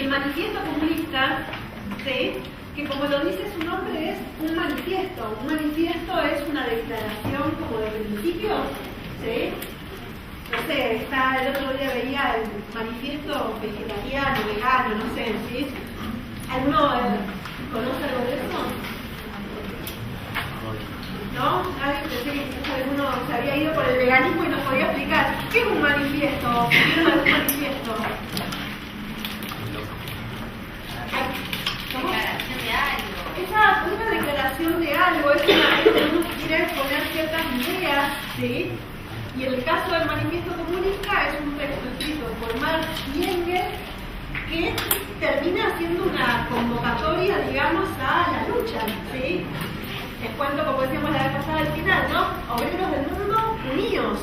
El manifiesto comunista, ¿sí?, que como lo dice su nombre, es un manifiesto. Un manifiesto es una declaración como de principios, ¿sí? No sé, el otro día veía el manifiesto vegetariano, vegano, no sé, ¿sí? ¿Alguno conoce algo de eso? ¿No? Nadie, pensé que quizás alguno se había ido por el veganismo y nos podía explicar. ¿Qué es un manifiesto? ¿Qué es un manifiesto? Declaración de algo. Exacto, una declaración de algo, es una, uno quiere poner ciertas ideas, ¿sí? Y en el caso del manifiesto comunista es un texto escrito por Marx y Engels que termina siendo una convocatoria, digamos, a la lucha, ¿sí? Les cuento, como decíamos la vez pasada al final, ¿no? Obreros del mundo unidos.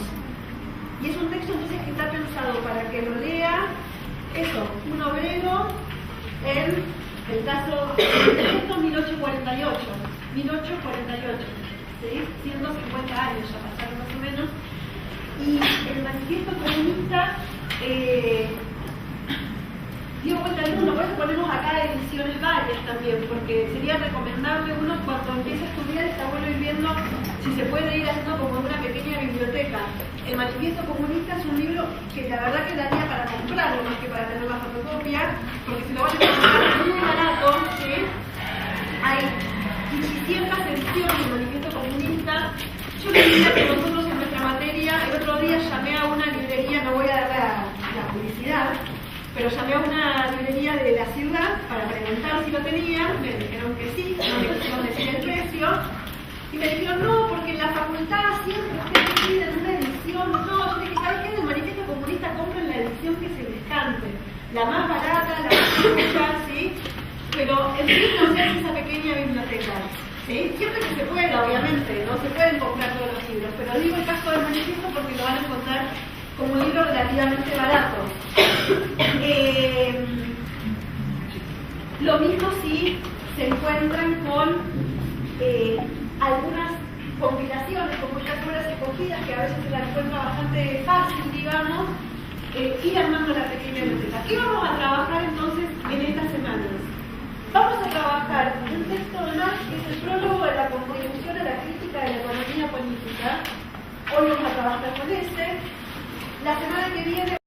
Y es un texto entonces que está pensado para que lo lea, eso, un obrero en el caso de esto 1848, ¿sí? 150 años ya pasaron más o menos. Y el manifiesto comunista dio vuelta al mundo, por eso ponemos acá ediciones varias también, porque sería recomendable uno cuando empiece a estudiar, está bueno ir viendo si se puede ir haciendo como una pequeña biblioteca. El manifiesto comunista es un libro que la verdad que daría para comprarlo más que para tener la fotocopia, porque si lo van a encontrar muy barato, ¿sí? Hay ciertas ediciones del manifiesto comunista. Yo les diría que nosotros en nuestra materia, el otro día llamé a una librería, no voy a dar la publicidad, pero llamé a una librería de la ciudad para preguntar si lo tenían, me dijeron que sí, no me quisieron decir el precio, y me dijeron no, porque en la facultad siempre ustedes piden una edición, no, yo dije, ¿sabes qué? En el manifiesto comunista compren la edición que se les cante, la más barata, la más escuchar, ¿sí? Pero en fin no se hace esa pequeña biblioteca, ¿sí? Siempre que se pueda, obviamente, no se pueden comprar todos los libros, pero digo el caso del manifiesto porque lo van a encontrar como un libro relativamente barato. Lo mismo si se encuentran con algunas compilaciones, como estas obras escogidas, que a veces se las encuentra bastante fácil, digamos, ir armando la pequeña biblioteca. ¿Qué vamos a trabajar entonces en estas semanas? Vamos a trabajar un texto de Marx, que es el prólogo de la contribución a la crítica de la economía política. Hoy vamos a trabajar con ese. La semana que viene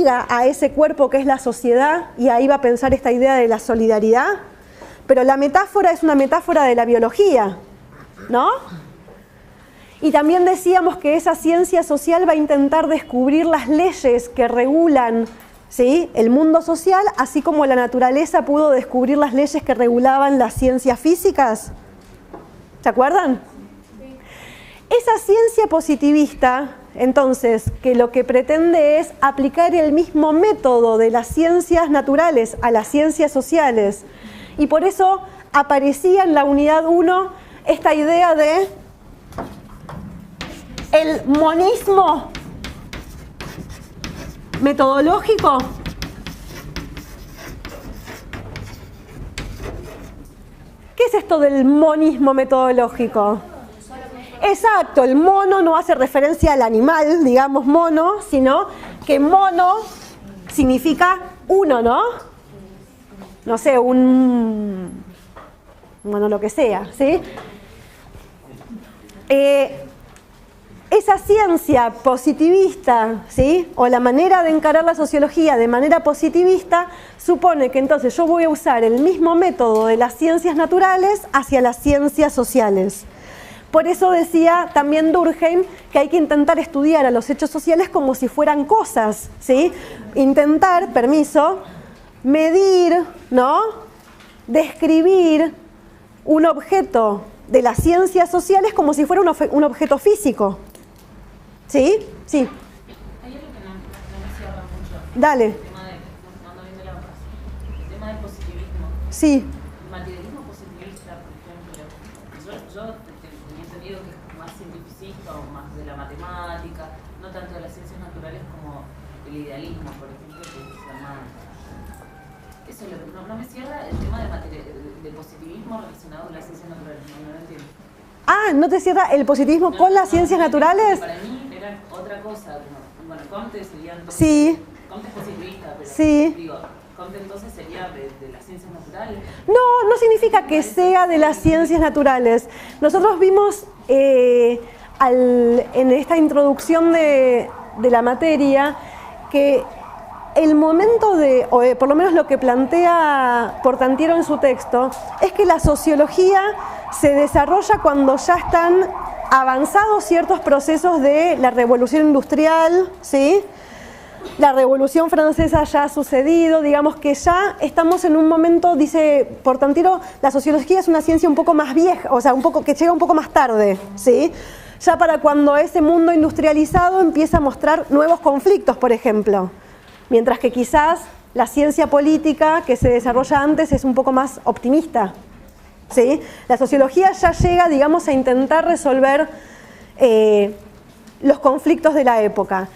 liga a ese cuerpo que es la sociedad, y ahí va a pensar esta idea de la solidaridad, pero la metáfora es una metáfora de la biología, ¿no? Y también decíamos que esa ciencia social va a intentar descubrir las leyes que regulan, ¿sí?, el mundo social, así como la naturaleza pudo descubrir las leyes que regulaban las ciencias físicas. ¿Se acuerdan? Esa ciencia positivista, entonces, que lo que pretende es aplicar el mismo método de las ciencias naturales a las ciencias sociales. Y por eso aparecía en la unidad 1 esta idea de el monismo metodológico. ¿Qué es esto del monismo metodológico? Exacto, el mono no hace referencia al animal, digamos mono, sino que mono significa uno, ¿no? No sé, bueno, lo que sea, ¿sí? Esa ciencia positivista, ¿sí?, o la manera de encarar la sociología de manera positivista, supone que entonces yo voy a usar el mismo método de las ciencias naturales hacia las ciencias sociales. Por eso decía también Durkheim que hay que intentar estudiar a los hechos sociales como si fueran cosas, ¿sí? Intentar, medir, ¿no?, describir un objeto de las ciencias sociales como si fuera un objeto físico. ¿Sí? Sí. Hay algo que no me cierra mucho. Dale. El tema de, cuando viene la frase, el tema del positivismo. Sí. El materialismo positivista, por ejemplo, yo tenía entendido que es más cientificista o más de la matemática, no tanto de las ciencias naturales como el idealismo, por ejemplo, que se llama... Eso no me cierra el tema del positivismo relacionado con las ciencias naturales, no lo entiendo. Ah, ¿no te cierra el positivismo con las ciencias naturales? Para mí era otra cosa. Bueno, Comte sería entonces... Sí. Comte es positivista, pero sí. Digo, Comte entonces sería de las ciencias naturales. No, no significa que sea de las ciencias naturales. Nosotros vimos en esta introducción de la materia que el momento o por lo menos lo que plantea Portantiero en su texto, es que la sociología se desarrolla cuando ya están avanzados ciertos procesos de la revolución industrial, ¿sí? La revolución francesa ya ha sucedido, digamos que ya estamos en un momento, dice Portantiero, la sociología es una ciencia un poco más vieja, o sea, que llega un poco más tarde, ¿sí? Ya para cuando ese mundo industrializado empieza a mostrar nuevos conflictos, por ejemplo. Mientras que quizás la ciencia política que se desarrolla antes es un poco más optimista, ¿sí? La sociología ya llega, digamos, a intentar resolver los conflictos de la época.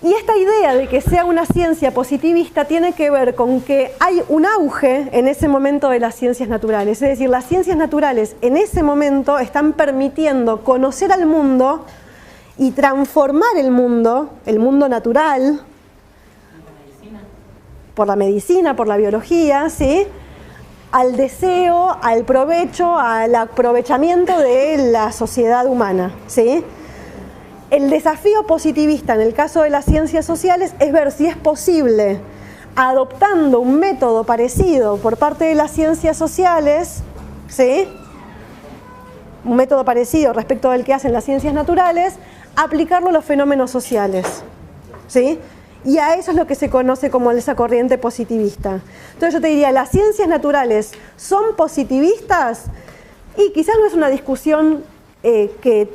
Y esta idea de que sea una ciencia positivista tiene que ver con que hay un auge en ese momento de las ciencias naturales. Es decir, las ciencias naturales en ese momento están permitiendo conocer al mundo y transformar el mundo natural, por la medicina, por la biología, ¿sí?, al deseo, al provecho, al aprovechamiento de la sociedad humana, ¿sí? El desafío positivista en el caso de las ciencias sociales es ver si es posible, adoptando un método parecido por parte de las ciencias sociales, ¿sí?, un método parecido respecto del que hacen las ciencias naturales, aplicarlo a los fenómenos sociales, ¿sí? Y a eso es lo que se conoce como esa corriente positivista. Entonces yo te diría, ¿las ciencias naturales son positivistas? Y quizás no es una discusión que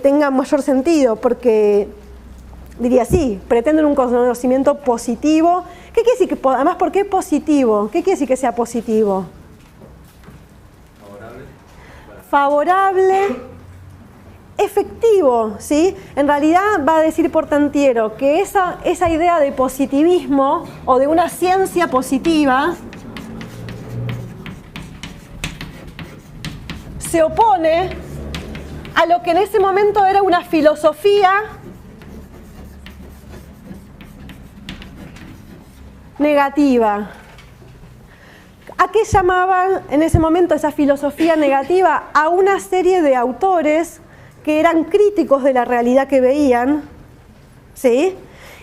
tenga mayor sentido, porque diría sí, pretenden un conocimiento positivo. ¿Qué quiere decir? Además, ¿por qué positivo? ¿Qué quiere decir que sea positivo? Favorable. Efectivo, ¿sí? En realidad va a decir Portantiero que esa idea de positivismo o de una ciencia positiva se opone a lo que en ese momento era una filosofía negativa. ¿A qué llamaban en ese momento esa filosofía negativa? A una serie de autores que eran críticos de la realidad que veían, ¿sí?,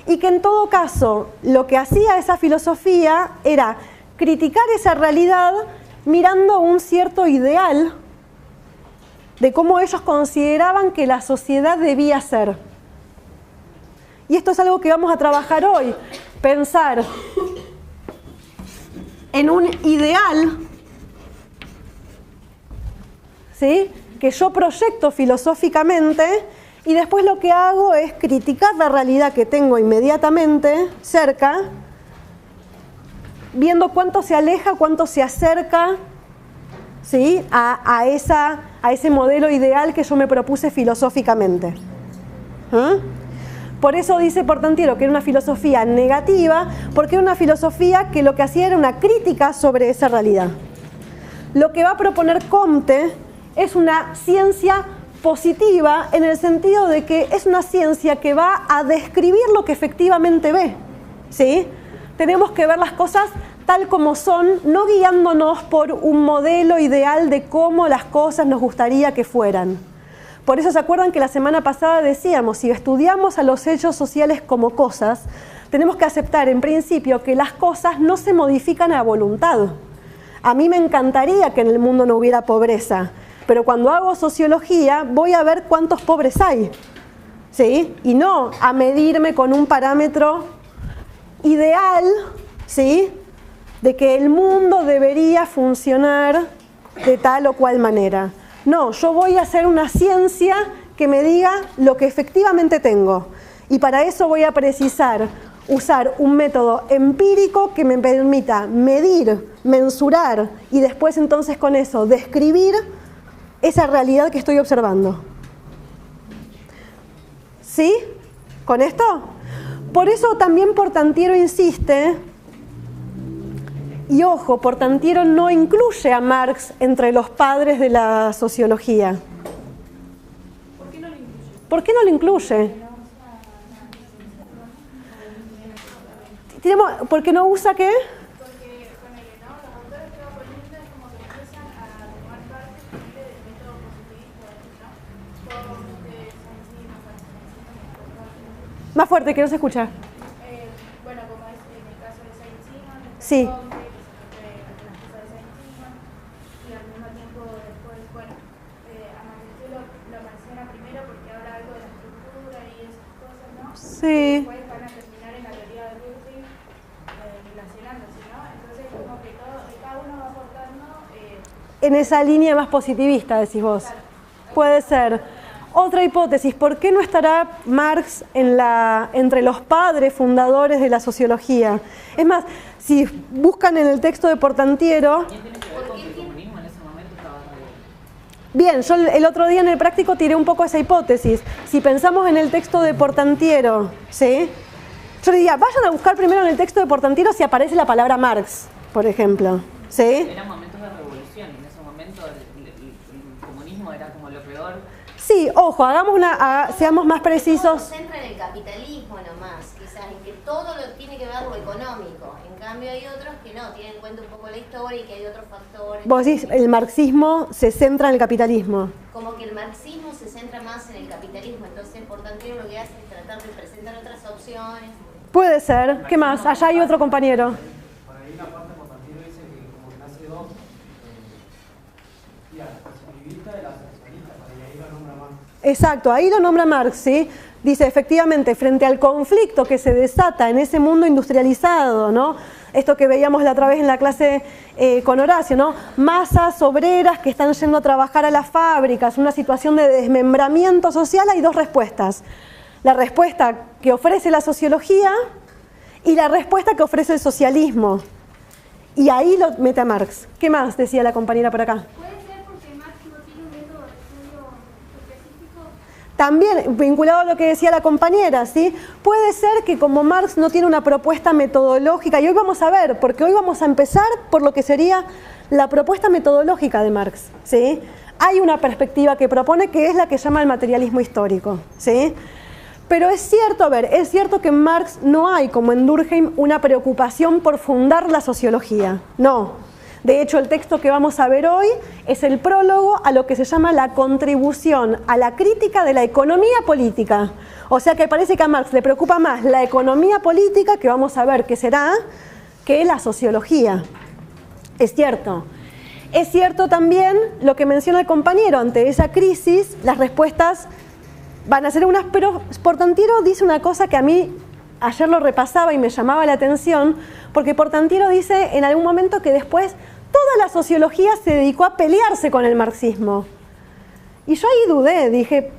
y que en todo caso lo que hacía esa filosofía era criticar esa realidad mirando un cierto ideal de cómo ellos consideraban que la sociedad debía ser. Y esto es algo que vamos a trabajar hoy, pensar en un ideal, ¿sí?, que yo proyecto filosóficamente y después lo que hago es criticar la realidad que tengo inmediatamente cerca, viendo cuánto se aleja, cuánto se acerca, ¿sí?, a ese modelo ideal que yo me propuse filosóficamente. Por eso dice Portantiero que era una filosofía negativa, porque era una filosofía que lo que hacía era una crítica sobre esa realidad. Lo que va a proponer Comte es una ciencia positiva en el sentido de que es una ciencia que va a describir lo que efectivamente ve, ¿sí? Tenemos que ver las cosas tal como son, no guiándonos por un modelo ideal de cómo las cosas nos gustaría que fueran. Por eso se acuerdan que la semana pasada decíamos, si estudiamos a los hechos sociales como cosas, tenemos que aceptar en principio que las cosas no se modifican a voluntad. A mí me encantaría que en el mundo no hubiera pobreza, pero cuando hago sociología voy a ver cuántos pobres hay, ¿sí? Y no a medirme con un parámetro ideal, ¿sí?, de que el mundo debería funcionar de tal o cual manera. No, yo voy a hacer una ciencia que me diga lo que efectivamente tengo. Y para eso voy a precisar usar un método empírico que me permita medir, mensurar y después entonces con eso describir esa realidad que estoy observando. ¿Sí? ¿Con esto? Por eso también Portantiero insiste, y ojo, Portantiero no incluye a Marx entre los padres de la sociología. ¿Por qué no lo incluye? ¿Por qué no lo incluye? ¿Por qué no usa qué? Porque con el ¿no? Los autores que va poniendo es como que empiezan a tomar parte del método positivista, ¿no? Todos ustedes son encima, Más fuerte, que no se escucha. bueno, como es en el caso de Saint-Simon, Sí. y al mismo tiempo después, bueno, a Marx lo menciona primero porque habla algo de la estructura y esas cosas, ¿no? Sí. Después van a terminar en la teoría de Durkheim relacionándose, ¿no? Entonces como que cada uno va aportando... En esa línea más positivista, decís vos. Puede ser. Otra hipótesis, ¿por qué no estará Marx entre los padres fundadores de la sociología? Es más, si buscan en el texto de Portantiero... ¿Quién tiene que ver con que el comunismo en ese momento estaba Bien, yo el otro día en el práctico tiré un poco esa hipótesis. Si pensamos en el texto de Portantiero, ¿sí?, yo diría, vayan a buscar primero en el texto de Portantiero si aparece la palabra Marx, por ejemplo, ¿sí? Eran momentos de revolución y en ese momento el comunismo era como lo peor. Sí, ojo, seamos más precisos. Se centra en el capitalismo nomás, quizás, en que todo lo tiene que ver lo económico. En cambio hay otros que no, tienen en cuenta un poco la historia y que hay otros factores. Vos decís, el marxismo se centra en el capitalismo. Como que el marxismo se centra más en el capitalismo, entonces Portantiero lo que hace es tratar de presentar otras opciones. Puede ser. ¿Qué más? Allá hay otro compañero. Por ahí la parte Portantiero dice que como que hace dos, la positivista y la socialista, para ahí lo nombra más. Exacto, ahí lo nombra Marx, ¿sí? Dice, efectivamente, frente al conflicto que se desata en ese mundo industrializado, ¿no? Esto que veíamos la otra vez en la clase con Horacio, ¿no? Masas obreras que están yendo a trabajar a las fábricas, una situación de desmembramiento social, hay dos respuestas. La respuesta que ofrece la sociología y la respuesta que ofrece el socialismo. Y ahí lo mete a Marx. ¿Qué más decía la compañera por acá? ¿Puede ser porque Marx no tiene un método de estudio específico? También, vinculado a lo que decía la compañera, ¿sí? Puede ser que como Marx no tiene una propuesta metodológica, y hoy vamos a ver, porque hoy vamos a empezar por lo que sería la propuesta metodológica de Marx, ¿sí? Hay una perspectiva que propone que es la que llama el materialismo histórico, ¿sí? Pero es cierto, es cierto que en Marx no hay, como en Durkheim, una preocupación por fundar la sociología. No. De hecho, el texto que vamos a ver hoy es el prólogo a lo que se llama la contribución a la crítica de la economía política. O sea que parece que a Marx le preocupa más la economía política, que vamos a ver qué será, que la sociología. Es cierto. Es cierto también lo que menciona el compañero, ante esa crisis las respuestas van a ser unas, pero Portantiero dice una cosa que a mí ayer lo repasaba y me llamaba la atención, porque Portantiero dice en algún momento que después toda la sociología se dedicó a pelearse con el marxismo. Y yo ahí dudé, dije,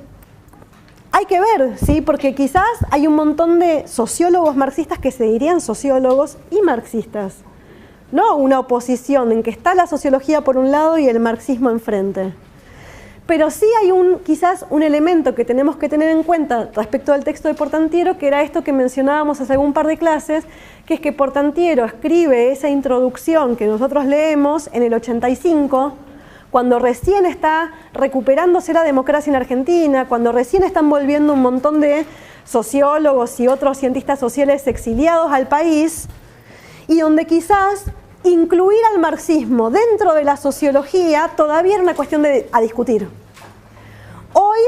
hay que ver, ¿sí? Porque quizás hay un montón de sociólogos marxistas que se dirían sociólogos y marxistas. No una oposición en que está la sociología por un lado y el marxismo enfrente. Pero sí hay quizás un elemento que tenemos que tener en cuenta respecto al texto de Portantiero, que era esto que mencionábamos hace algún par de clases, que es que Portantiero escribe esa introducción que nosotros leemos en el 85, cuando recién está recuperándose la democracia en Argentina, cuando recién están volviendo un montón de sociólogos y otros cientistas sociales exiliados al país, y donde quizás incluir al marxismo dentro de la sociología todavía era una cuestión a discutir. Hoy,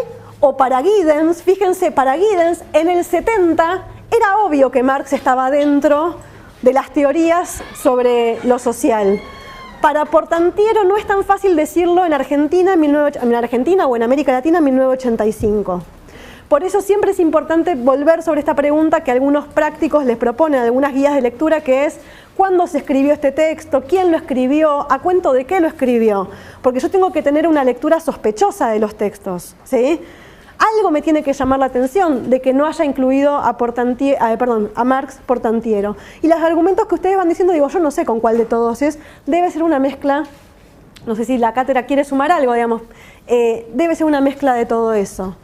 o para Giddens, fíjense, para Giddens en el 70 era obvio que Marx estaba dentro de las teorías sobre lo social. Para Portantiero no es tan fácil decirlo en Argentina, en Argentina o en América Latina en 1985. Por eso siempre es importante volver sobre esta pregunta que algunos prácticos les proponen, algunas guías de lectura, que es ¿cuándo se escribió este texto? ¿Quién lo escribió? ¿A cuento de qué lo escribió? Porque yo tengo que tener una lectura sospechosa de los textos, ¿sí? Algo me tiene que llamar la atención de que no haya incluido a Marx Portantiero. Y los argumentos que ustedes van diciendo, digo, yo no sé con cuál de todos es, debe ser una mezcla, no sé si la cátedra quiere sumar algo, digamos, debe ser una mezcla de todo eso.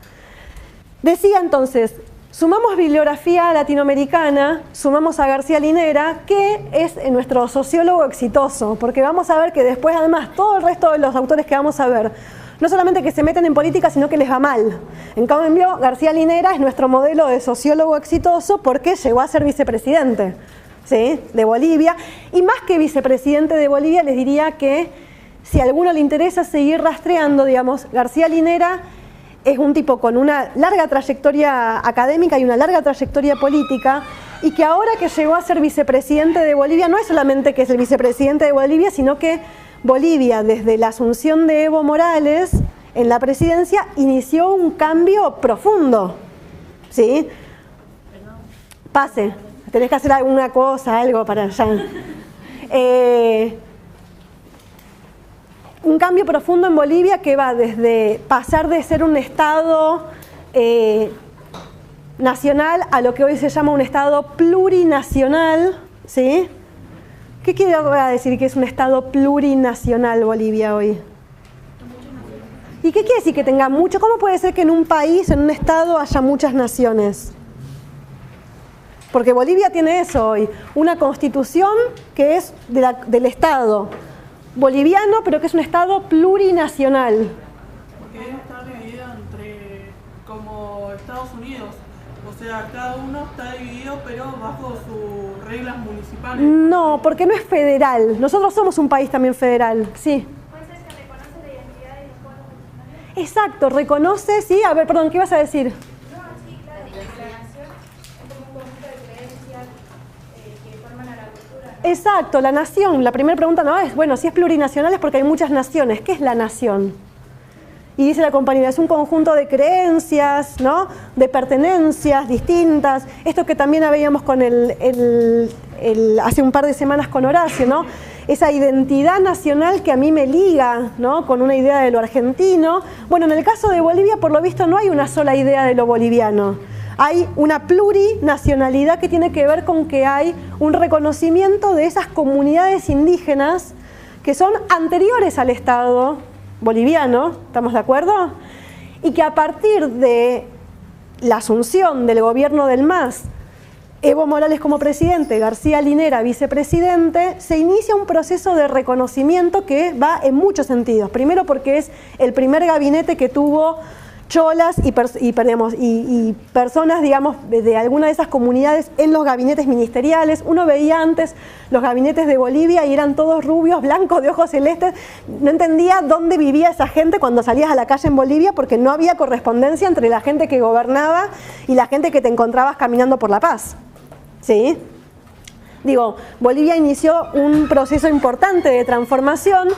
Decía entonces, sumamos bibliografía latinoamericana, sumamos a García Linera, que es nuestro sociólogo exitoso, porque vamos a ver que después además todo el resto de los autores que vamos a ver, no solamente que se meten en política, sino que les va mal. En cambio, García Linera es nuestro modelo de sociólogo exitoso porque llegó a ser vicepresidente, ¿sí?, de Bolivia, y más que vicepresidente de Bolivia les diría que si a alguno le interesa seguir rastreando, digamos, García Linera es un tipo con una larga trayectoria académica y una larga trayectoria política, y que ahora que llegó a ser vicepresidente de Bolivia, no es solamente que es el vicepresidente de Bolivia, sino que Bolivia, desde la asunción de Evo Morales en la presidencia, inició un cambio profundo, ¿sí? Pase, tenés que hacer alguna cosa, algo para allá. Un cambio profundo en Bolivia que va desde pasar de ser un Estado nacional a lo que hoy se llama un Estado plurinacional, ¿sí? ¿Qué quiere decir que es un Estado plurinacional Bolivia hoy? ¿Y qué quiere decir que tenga mucho? ¿Cómo puede ser que en un país, en un Estado, haya muchas naciones? Porque Bolivia tiene eso hoy, una constitución que es del Estado boliviano, pero que es un Estado plurinacional. Porque está dividido como Estados Unidos, o sea, cada uno está dividido pero bajo sus reglas municipales. No, porque no es federal. Nosotros somos un país también federal, sí. ¿Puede ser que reconoce la identidad de los pueblos originarios? Exacto, reconoce, sí. A ver, perdón, ¿qué ibas a decir? No, sí, claro, que la nación es como un conjunto de creencias que forman a la cultura, ¿no? Exacto, la nación. La primera pregunta no es, bueno, si es plurinacional es porque hay muchas naciones. ¿Qué es la nación? Y dice la compañera, es un conjunto de creencias, ¿no?, de pertenencias distintas. Esto que también veíamos con hace un par de semanas con Horacio, ¿no? Esa identidad nacional que a mí me liga, ¿no?, con una idea de lo argentino. Bueno, en el caso de Bolivia, por lo visto, no hay una sola idea de lo boliviano. Hay una plurinacionalidad que tiene que ver con que hay un reconocimiento de esas comunidades indígenas que son anteriores al Estado boliviano, ¿estamos de acuerdo? Y que a partir de la asunción del gobierno del MAS, Evo Morales como presidente, García Linera vicepresidente, se inicia un proceso de reconocimiento que va en muchos sentidos. Primero porque es el primer gabinete que tuvo cholas y personas, digamos, de alguna de esas comunidades en los gabinetes ministeriales. Uno veía antes los gabinetes de Bolivia y eran todos rubios, blancos, de ojos celestes. No entendía dónde vivía esa gente cuando salías a la calle en Bolivia, porque no había correspondencia entre la gente que gobernaba y la gente que te encontrabas caminando por La Paz. ¿Sí? Digo, Bolivia inició un proceso importante de transformación.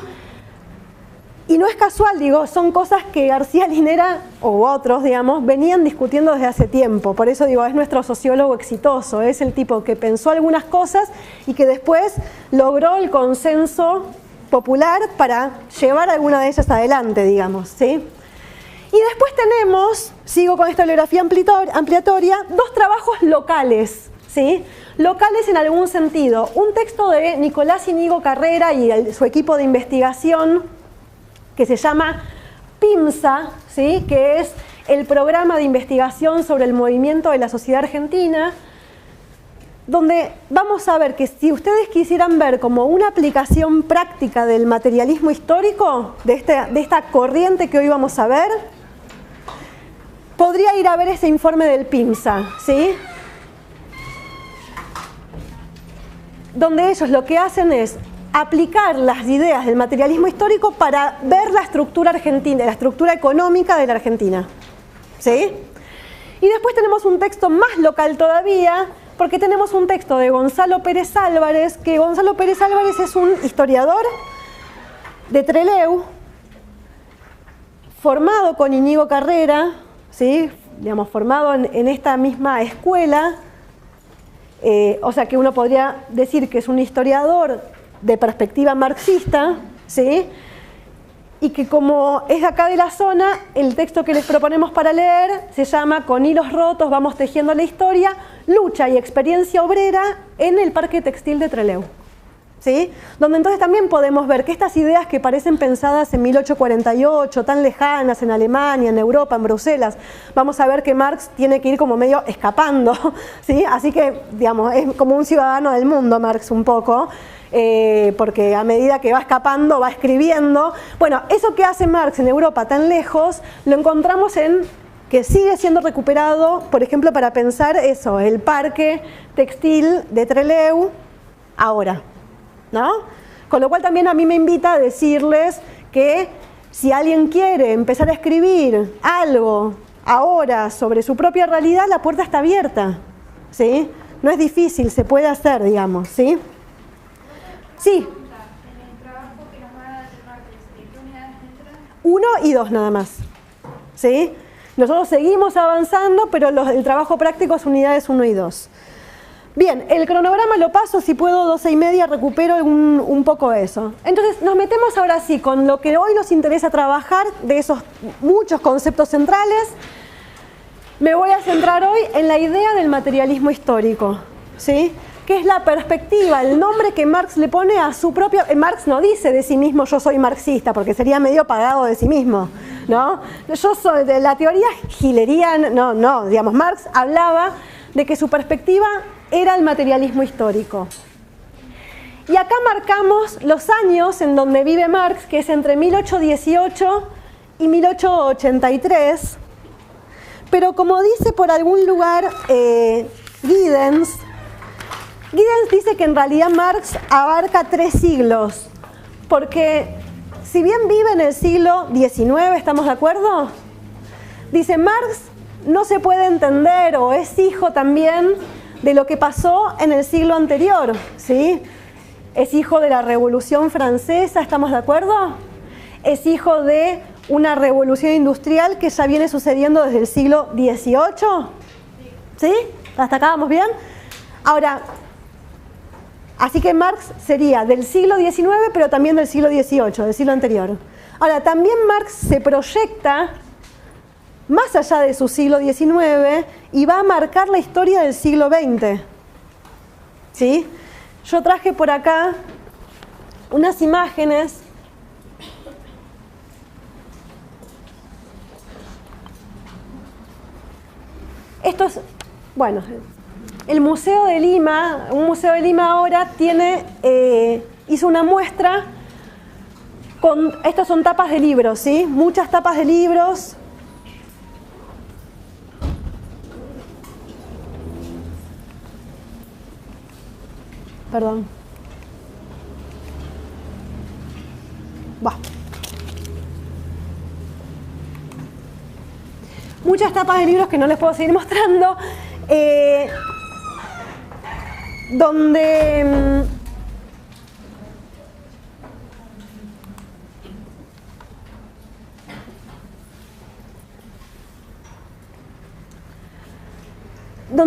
Y no es casual, digo, son cosas que García Linera o otros, digamos, venían discutiendo desde hace tiempo. Por eso digo, es nuestro sociólogo exitoso, es el tipo que pensó algunas cosas y que después logró el consenso popular para llevar alguna de ellas adelante, digamos, ¿sí? Y después tenemos, sigo con esta bibliografía ampliatoria, dos trabajos locales, ¿sí? Locales en algún sentido. Un texto de Nicolás Íñigo Carrera y su equipo de investigación, que se llama PIMSA, ¿sí? Que es el programa de investigación sobre el movimiento de la sociedad argentina, donde vamos a ver que si ustedes quisieran ver como una aplicación práctica del materialismo histórico, de esta corriente que hoy vamos a ver, podría ir a ver ese informe del PIMSA, ¿sí? Donde ellos lo que hacen es aplicar las ideas del materialismo histórico para ver la estructura argentina, la estructura económica de la Argentina. ¿Sí? Y después tenemos un texto más local todavía, porque tenemos un texto de Gonzalo Pérez Álvarez, que Gonzalo Pérez Álvarez es un historiador de Trelew, formado con Íñigo Carrera, ¿sí? Digamos, formado en esta misma escuela, o sea que uno podría decir que es un historiador de perspectiva marxista, ¿sí? Y que como es de acá de la zona, el texto que les proponemos para leer se llama Con hilos rotos vamos tejiendo la historia, lucha y experiencia obrera en el Parque Textil de Trelew, ¿sí? Donde entonces también podemos ver que estas ideas que parecen pensadas en 1848, tan lejanas en Alemania, en Europa, en Bruselas, vamos a ver que Marx tiene que ir como medio escapando, ¿sí? Así que, digamos, es como un ciudadano del mundo Marx un poco, porque a medida que va escapando, va escribiendo. Bueno, eso que hace Marx en Europa tan lejos, lo encontramos en que sigue siendo recuperado, por ejemplo, para pensar eso, el parque textil de Trelew ahora, ¿no? Con lo cual también a mí me invita a decirles que si alguien quiere empezar a escribir algo ahora sobre su propia realidad, la puerta está abierta, ¿sí? No es difícil, se puede hacer, digamos, ¿sí? Sí. En el trabajo que nos van a hacer martes, ¿qué unidades entran? 1 y 2 nada más, ¿sí? Nosotros seguimos avanzando, pero el trabajo práctico es unidades 1 y 2. Bien, el cronograma lo paso, si puedo 12:30 recupero un poco eso. Entonces nos metemos ahora sí con lo que hoy nos interesa trabajar, de esos muchos conceptos centrales. Me voy a centrar hoy en la idea del materialismo histórico, ¿sí? Que es la perspectiva, el nombre que Marx le pone a su propia... Marx no dice de sí mismo yo soy marxista, porque sería medio pagado de sí mismo, ¿no? Yo soy de la teoría hileriana, no, digamos, Marx hablaba de que su perspectiva era el materialismo histórico. Y acá marcamos los años en donde vive Marx, que es entre 1818 y 1883, pero como dice por algún lugar Giddens dice que en realidad Marx abarca 3 siglos, porque si bien vive en el siglo XIX, ¿estamos de acuerdo? Dice, Marx no se puede entender o es hijo también de lo que pasó en el siglo anterior, ¿sí? Es hijo de la Revolución Francesa, ¿estamos de acuerdo? Es hijo de una revolución industrial que ya viene sucediendo desde el siglo XVIII, ¿sí? ¿Hasta acá vamos bien? Ahora, así que Marx sería del siglo XIX, pero también del siglo XVIII, del siglo anterior. Ahora, también Marx se proyecta más allá de su siglo XIX y va a marcar la historia del siglo XX. ¿Sí? Yo traje por acá unas imágenes. Esto es, bueno, el Museo de Lima, un Museo de Lima ahora tiene, hizo una muestra con, estos son tapas de libros, ¿sí? Muchas tapas de libros perdón. Va. Muchas tapas de libros que no les puedo seguir mostrando, donde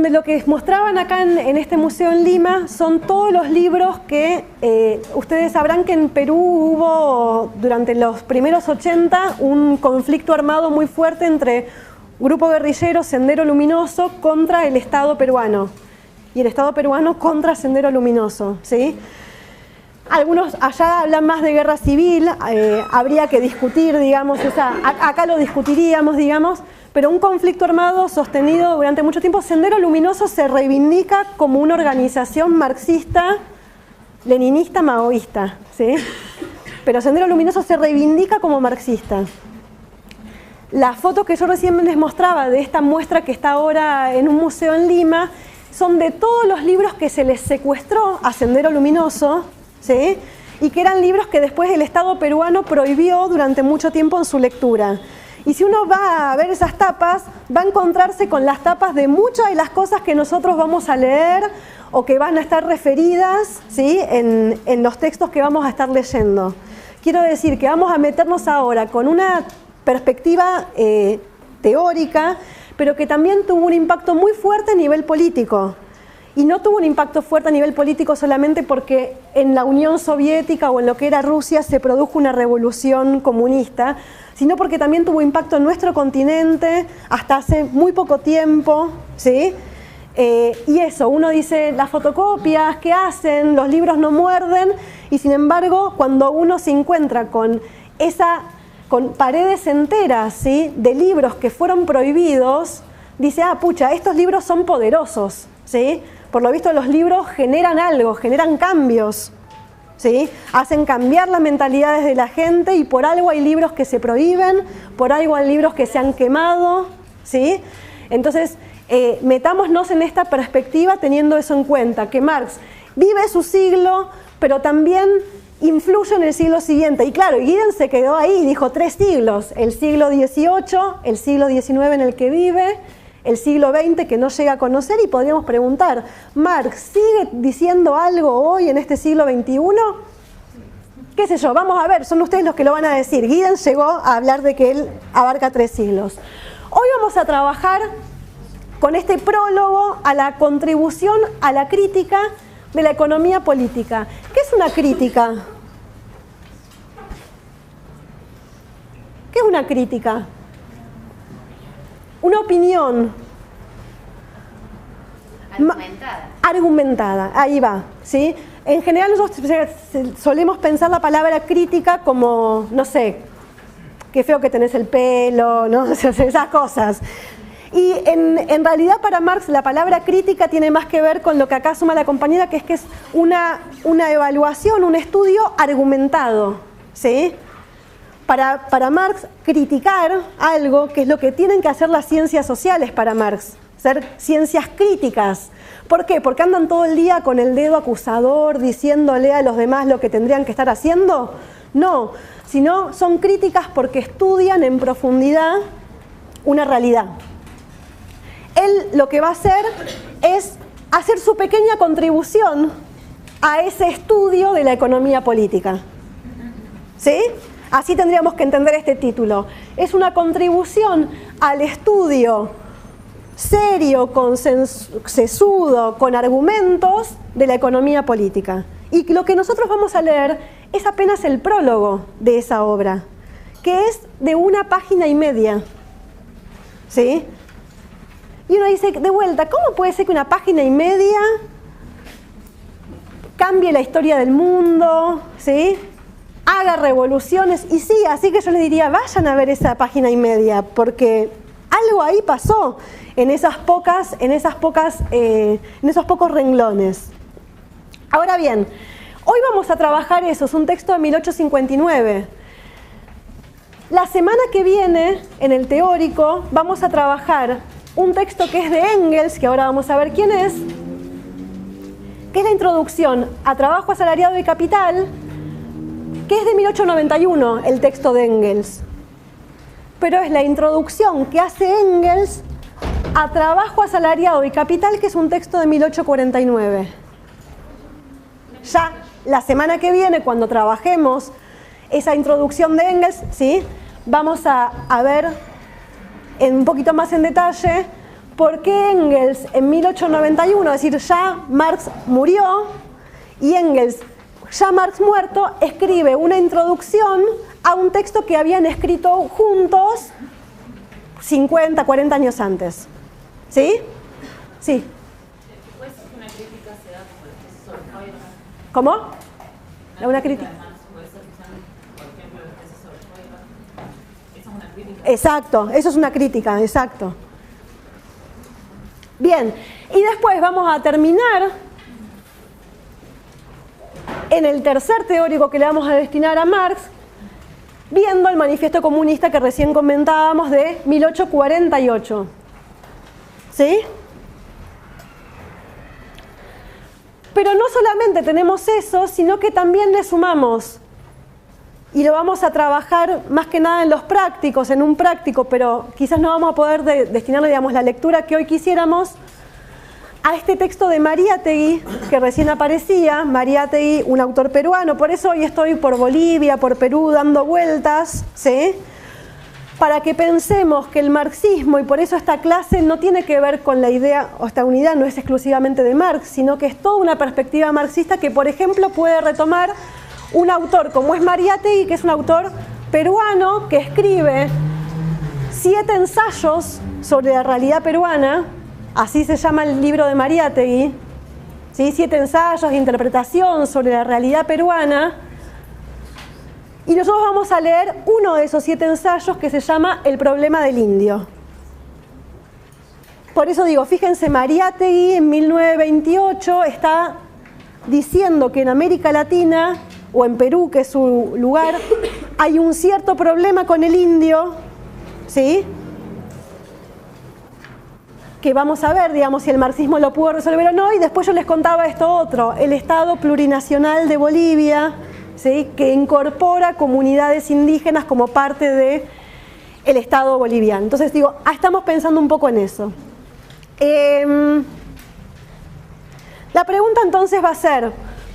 lo que mostraban acá en este museo en Lima son todos los libros que ustedes sabrán que en Perú hubo durante los primeros 80 un conflicto armado muy fuerte entre grupo guerrillero Sendero Luminoso contra el Estado peruano y el Estado peruano contra Sendero Luminoso, ¿sí? Algunos allá hablan más de guerra civil, habría que discutir, digamos, acá lo discutiríamos, digamos, pero un conflicto armado sostenido durante mucho tiempo. Sendero Luminoso se reivindica como una organización marxista, leninista, maoísta, ¿sí? Pero Sendero Luminoso se reivindica como marxista. Las fotos que yo recién les mostraba de esta muestra que está ahora en un museo en Lima son de todos los libros que se les secuestró a Sendero Luminoso, ¿sí? Y que eran libros que después el Estado peruano prohibió durante mucho tiempo en su lectura. Y si uno va a ver esas tapas, va a encontrarse con las tapas de muchas de las cosas que nosotros vamos a leer o que van a estar referidas, ¿sí? en los textos que vamos a estar leyendo. Quiero decir que vamos a meternos ahora con una perspectiva teórica, pero que también tuvo un impacto muy fuerte a nivel político. Y no tuvo un impacto fuerte a nivel político solamente porque en la Unión Soviética o en lo que era Rusia se produjo una revolución comunista, sino porque también tuvo impacto en nuestro continente hasta hace muy poco tiempo, ¿sí? Y eso, uno dice, las fotocopias, ¿qué hacen? Los libros no muerden, y sin embargo, cuando uno se encuentra con paredes enteras, ¿sí? de libros que fueron prohibidos, dice, ah, pucha, estos libros son poderosos, ¿sí? Por lo visto los libros generan algo, generan cambios, ¿sí? Hacen cambiar las mentalidades de la gente y por algo hay libros que se prohíben, por algo hay libros que se han quemado, ¿sí? Entonces, metámonos en esta perspectiva teniendo eso en cuenta, que Marx vive su siglo, pero también influye en el siglo siguiente. Y claro, Giddens se quedó ahí, dijo 3 siglos, el siglo XVIII, el siglo XIX en el que vive, el siglo XX que no llega a conocer, y podríamos preguntar, ¿Marx sigue diciendo algo hoy en este siglo XXI? ¿Qué sé yo? Vamos a ver, son ustedes los que lo van a decir. Giddens llegó a hablar de que él abarca 3 siglos. Hoy vamos a trabajar con este prólogo a la contribución a la crítica de la economía política. ¿Qué es una crítica? ¿Qué es una crítica? Una opinión. Argumentada. Argumentada, ahí va, ¿sí? En general nosotros solemos pensar la palabra crítica como, no sé, qué feo que tenés el pelo, ¿no? Esas cosas. Y en realidad para Marx la palabra crítica tiene más que ver con lo que acá suma la compañera, que es una evaluación, un estudio argumentado, ¿sí? Para Marx, criticar algo, que es lo que tienen que hacer las ciencias sociales para Marx, ser ciencias críticas. ¿Por qué? ¿Porque andan todo el día con el dedo acusador diciéndole a los demás lo que tendrían que estar haciendo? No, sino son críticas porque estudian en profundidad una realidad. Él lo que va a hacer es hacer su pequeña contribución a ese estudio de la economía política. ¿Sí? Así tendríamos que entender este título. Es una contribución al estudio serio, sesudo, con argumentos de la economía política. Y lo que nosotros vamos a leer es apenas el prólogo de esa obra, que es de 1 página y media. ¿Sí? Y uno dice, de vuelta, ¿cómo puede ser que 1 página y media cambie la historia del mundo? ¿Sí? Haga revoluciones? Y sí, así que yo les diría, vayan a ver esa página y media, porque algo ahí pasó en esos pocos renglones. Ahora bien, hoy vamos a trabajar eso, es un texto de 1859. La semana que viene, en el teórico, vamos a trabajar un texto que es de Engels, que ahora vamos a ver quién es, que es la introducción a trabajo asalariado y capital, que es de 1891, el texto de Engels. Pero es la introducción que hace Engels a trabajo asalariado y capital, que es un texto de 1849. Ya la semana que viene, cuando trabajemos esa introducción de Engels, ¿sí?, vamos a ver un poquito más en detalle por qué Engels en 1891, es decir, ya Marx murió, y Engels, ya Marx muerto, escribe una introducción a un texto que habían escrito juntos 50, 40 años antes. ¿Sí? Sí. Después una crítica se da como el tesis sobre Feuerbach. ¿Cómo? Una crítica. Puede ser que sean, por ejemplo, el tesis sobre Feuerbach. Esa es una crítica. Exacto, eso es una crítica, exacto. Bien, y después vamos a terminar en el tercer teórico que le vamos a destinar a Marx, viendo el manifiesto comunista que recién comentábamos de 1848. ¿Sí? Pero no solamente tenemos eso, sino que también le sumamos, y lo vamos a trabajar más que nada en los prácticos, en un práctico, pero quizás no vamos a poder destinarle, digamos, la lectura que hoy quisiéramos, a este texto de Mariátegui, que recién aparecía. Mariátegui, un autor peruano, por eso hoy estoy por Bolivia, por Perú, dando vueltas, ¿sí?, para que pensemos que el marxismo, y por eso esta clase no tiene que ver con la idea, o esta unidad no es exclusivamente de Marx, sino que es toda una perspectiva marxista que, por ejemplo, puede retomar un autor como es Mariátegui, que es un autor peruano que escribe 7 ensayos sobre la realidad peruana, así se llama el libro de Mariátegui, ¿sí? 7 ensayos de interpretación sobre la realidad peruana. Y nosotros vamos a leer uno de esos 7 ensayos que se llama El problema del indio. Por eso digo, fíjense, Mariátegui en 1928 está diciendo que en América Latina, o en Perú, que es su lugar, hay un cierto problema con el indio, ¿sí?, que vamos a ver, digamos, si el marxismo lo pudo resolver o no. Y después yo les contaba esto otro, el Estado Plurinacional de Bolivia, ¿sí?, que incorpora comunidades indígenas como parte del Estado boliviano. Entonces digo, estamos pensando un poco en eso. La pregunta entonces va a ser,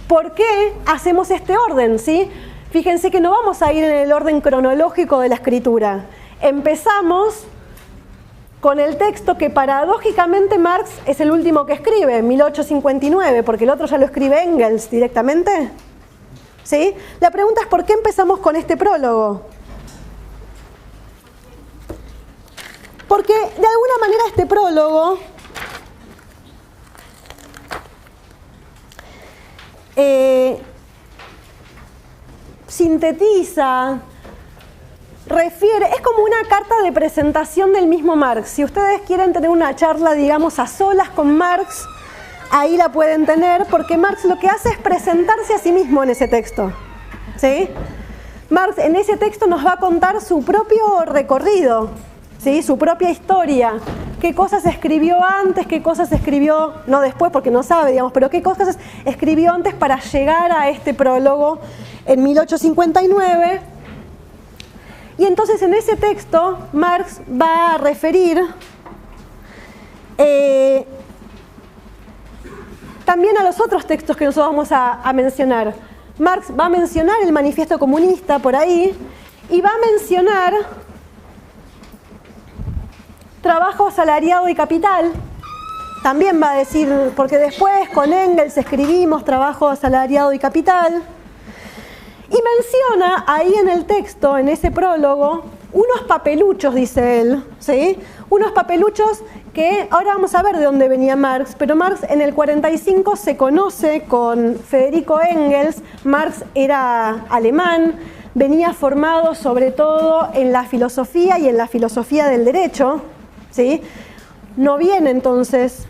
¿por qué hacemos este orden? ¿Sí? Fíjense que no vamos a ir en el orden cronológico de la escritura. Empezamos con el texto que paradójicamente Marx es el último que escribe, en 1859, porque el otro ya lo escribe Engels directamente. ¿Sí? La pregunta es, ¿por qué empezamos con este prólogo? Porque de alguna manera este prólogo sintetiza, refiere, es como una carta de presentación del mismo Marx. Si ustedes quieren tener una charla, digamos, a solas con Marx, ahí la pueden tener, porque Marx lo que hace es presentarse a sí mismo en ese texto, ¿sí? Marx en ese texto nos va a contar su propio recorrido, ¿sí?, su propia historia, qué cosas escribió antes, qué cosas escribió, no después porque no sabe, digamos, pero qué cosas escribió antes para llegar a este prólogo en 1859. Y entonces en ese texto Marx va a referir también a los otros textos que nosotros vamos a mencionar. Marx va a mencionar el manifiesto comunista por ahí y va a mencionar trabajo asalariado y capital. También va a decir, porque después con Engels escribimos trabajo asalariado y capital. Y menciona ahí en el texto, en ese prólogo, unos papeluchos, dice él, ¿sí? Unos papeluchos que ahora vamos a ver de dónde venía Marx, pero Marx en el 45 se conoce con Federico Engels. Marx era alemán, venía formado sobre todo en la filosofía y en la filosofía del derecho, ¿sí? No viene entonces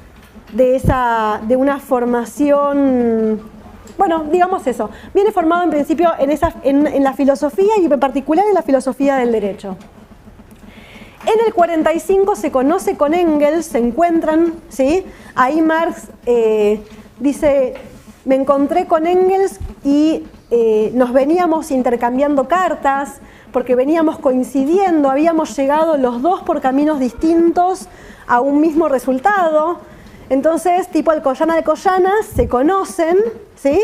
de una formación... Bueno, digamos eso, viene formado en principio en la filosofía y en particular en la filosofía del derecho. En el 45 se conoce con Engels, se encuentran, ¿sí? Ahí Marx dice, me encontré con Engels y nos veníamos intercambiando cartas, porque veníamos coincidiendo, habíamos llegado los dos por caminos distintos a un mismo resultado. Entonces, tipo Alcoyana se conocen, ¿sí?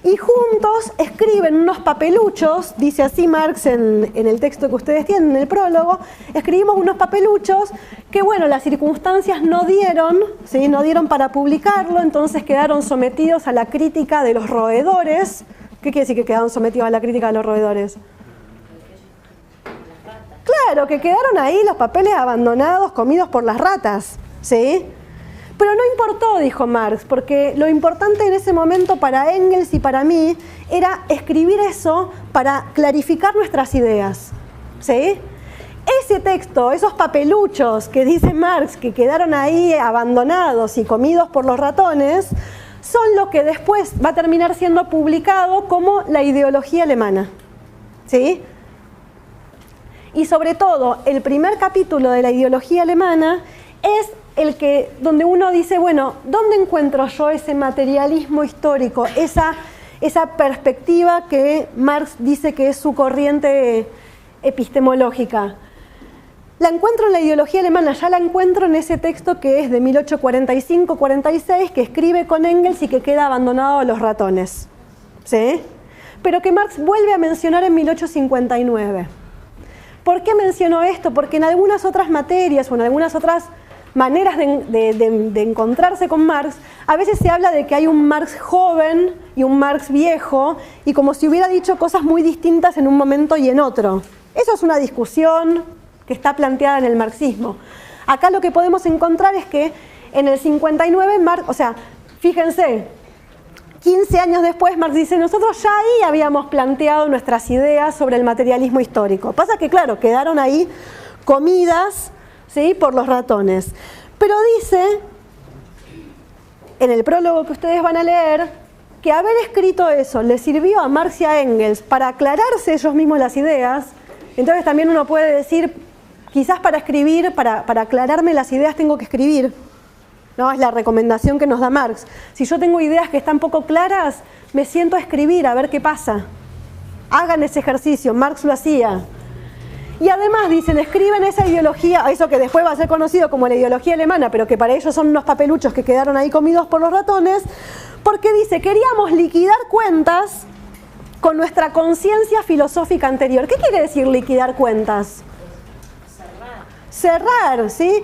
Y juntos escriben unos papeluchos, dice así Marx en el texto que ustedes tienen, en el prólogo, escribimos unos papeluchos que, bueno, las circunstancias no dieron, ¿sí? No dieron para publicarlo, entonces quedaron sometidos a la crítica de los roedores. ¿Qué quiere decir que quedaron sometidos a la crítica de los roedores? Claro, que quedaron ahí los papeles abandonados, comidos por las ratas, ¿sí? Pero no importó, dijo Marx, porque lo importante en ese momento para Engels y para mí era escribir eso para clarificar nuestras ideas, ¿sí? Ese texto, esos papeluchos que dice Marx que quedaron ahí abandonados y comidos por los ratones, son lo que después va a terminar siendo publicado como la ideología alemana, ¿sí? Y sobre todo, el primer capítulo de la ideología alemana es el que, donde uno dice, bueno, ¿dónde encuentro yo ese materialismo histórico, esa perspectiva que Marx dice que es su corriente epistemológica? La encuentro en la ideología alemana, ya la encuentro en ese texto que es de 1845-46, que escribe con Engels y que queda abandonado a los ratones, ¿sí? Pero que Marx vuelve a mencionar en 1859. ¿Por qué mencionó esto? Porque en algunas otras materias o en algunas otras maneras de encontrarse con Marx, a veces se habla de que hay un Marx joven y un Marx viejo, y como si hubiera dicho cosas muy distintas en un momento y en otro. Eso es una discusión que está planteada en el marxismo. Acá lo que podemos encontrar es que en el 59 Marx, o sea, fíjense, 15 años después Marx dice, nosotros ya ahí habíamos planteado nuestras ideas sobre el materialismo histórico. Pasa que, claro, quedaron ahí comidas, ¿sí?, por los ratones. Pero dice, en el prólogo que ustedes van a leer, que haber escrito eso le sirvió a Marx y a Engels para aclararse ellos mismos las ideas. Entonces también uno puede decir, quizás para escribir, para aclararme las ideas tengo que escribir. No, es la recomendación que nos da Marx. Si yo tengo ideas que están poco claras, me siento a escribir, a ver qué pasa. Hagan ese ejercicio, Marx lo hacía. Y además dicen, escriben esa ideología, eso que después va a ser conocido como la ideología alemana, pero que para ellos son unos papeluchos que quedaron ahí comidos por los ratones, porque dice, queríamos liquidar cuentas con nuestra conciencia filosófica anterior. ¿Qué quiere decir liquidar cuentas? Cerrar, ¿sí?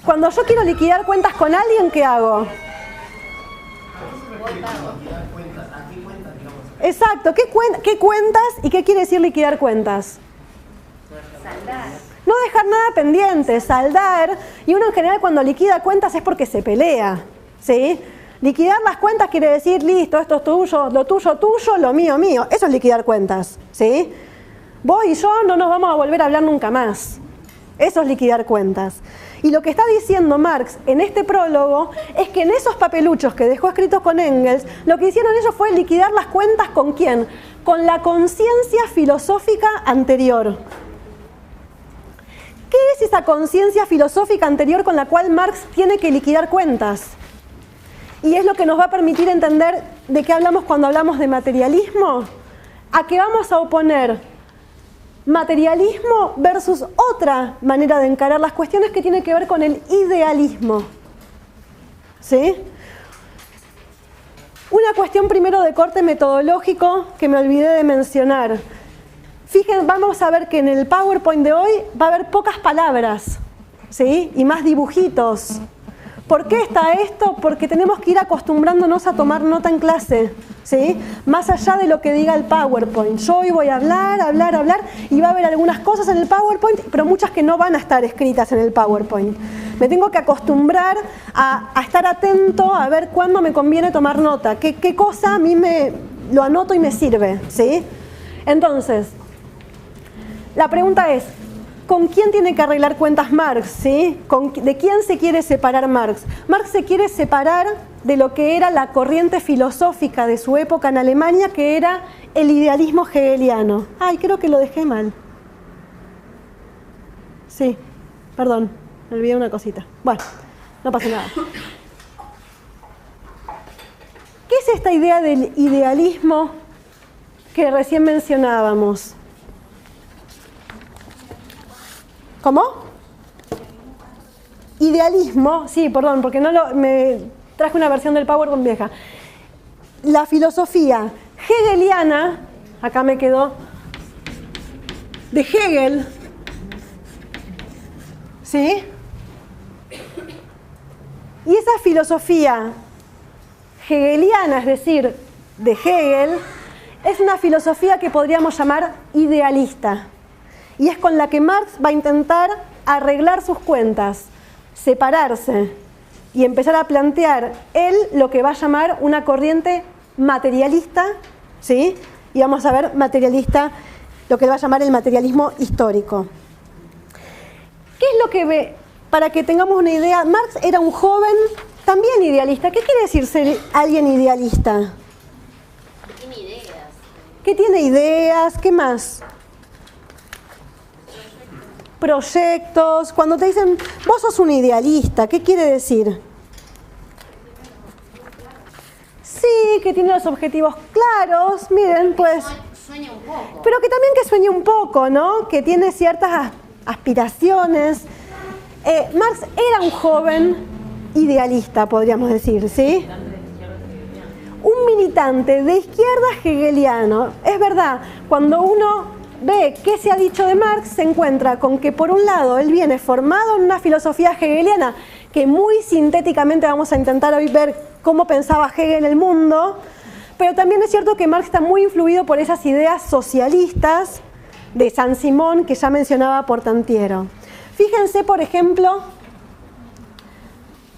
Cuando yo quiero liquidar cuentas con alguien, ¿qué hago? Exacto, ¿qué cuentas y qué quiere decir liquidar cuentas? Saldar. No dejar nada pendiente, saldar, y uno en general cuando liquida cuentas es porque se pelea, ¿sí? Liquidar las cuentas quiere decir, listo, esto es tuyo, lo mío, mío. Eso es liquidar cuentas, ¿sí? Vos y yo no nos vamos a volver a hablar nunca más. Eso es liquidar cuentas. Y lo que está diciendo Marx en este prólogo es que en esos papeluchos que dejó escritos con Engels, lo que hicieron ellos fue liquidar las cuentas ¿con quién? Con la conciencia filosófica anterior. ¿Qué es esa conciencia filosófica anterior con la cual Marx tiene que liquidar cuentas? Y es lo que nos va a permitir entender de qué hablamos cuando hablamos de materialismo. ¿A qué vamos a oponer? Materialismo versus otra manera de encarar las cuestiones que tiene que ver con el idealismo. ¿Sí? Una cuestión primero de corte metodológico que me olvidé de mencionar. Fíjense, vamos a ver que en el PowerPoint de hoy va a haber pocas palabras, ¿sí? Y más dibujitos. ¿Por qué está esto? Porque tenemos que ir acostumbrándonos a tomar nota en clase, ¿sí? Más allá de lo que diga el PowerPoint. Yo hoy voy a hablar, y va a haber algunas cosas en el PowerPoint, pero muchas que no van a estar escritas en el PowerPoint. Me tengo que acostumbrar a estar atento, a ver cuándo me conviene tomar nota, qué cosa a mí lo anoto y me sirve, ¿sí? Entonces, la pregunta es, ¿con quién tiene que arreglar cuentas Marx? ¿Sí? ¿De quién se quiere separar Marx? Marx se quiere separar de lo que era la corriente filosófica de su época en Alemania, que era el idealismo hegeliano. Ay, creo que lo dejé mal. Sí, perdón, me olvidé una cosita. Bueno, no pasa nada. ¿Qué es esta idea del idealismo que recién mencionábamos? ¿Cómo? Idealismo, sí, perdón, porque me traje una versión del PowerPoint vieja. La filosofía hegeliana, acá me quedó, de Hegel, ¿sí? Y esa filosofía hegeliana, es decir, de Hegel, es una filosofía que podríamos llamar idealista. Y es con la que Marx va a intentar arreglar sus cuentas, separarse y empezar a plantear él lo que va a llamar una corriente materialista, ¿sí? Y vamos a ver materialista, lo que él va a llamar el materialismo histórico. ¿Qué es lo que ve? Para que tengamos una idea, Marx era un joven también idealista. ¿Qué quiere decir ser alguien idealista? Tiene ideas. ¿Qué tiene ideas? ¿Qué más? Proyectos. Cuando te dicen, vos sos un idealista, ¿qué quiere decir? Sí, que tiene los objetivos claros, miren, pues... Sueña un poco. Pero que también que sueña un poco, ¿no? Que tiene ciertas aspiraciones. Marx era un joven idealista, podríamos decir, ¿sí? Un militante de izquierda hegeliano. Es verdad, cuando uno ve qué se ha dicho de Marx, se encuentra con que por un lado él viene formado en una filosofía hegeliana, que muy sintéticamente vamos a intentar hoy ver cómo pensaba Hegel el mundo, pero también es cierto que Marx está muy influido por esas ideas socialistas de Saint-Simon que ya mencionaba Portantiero. Fíjense, por ejemplo,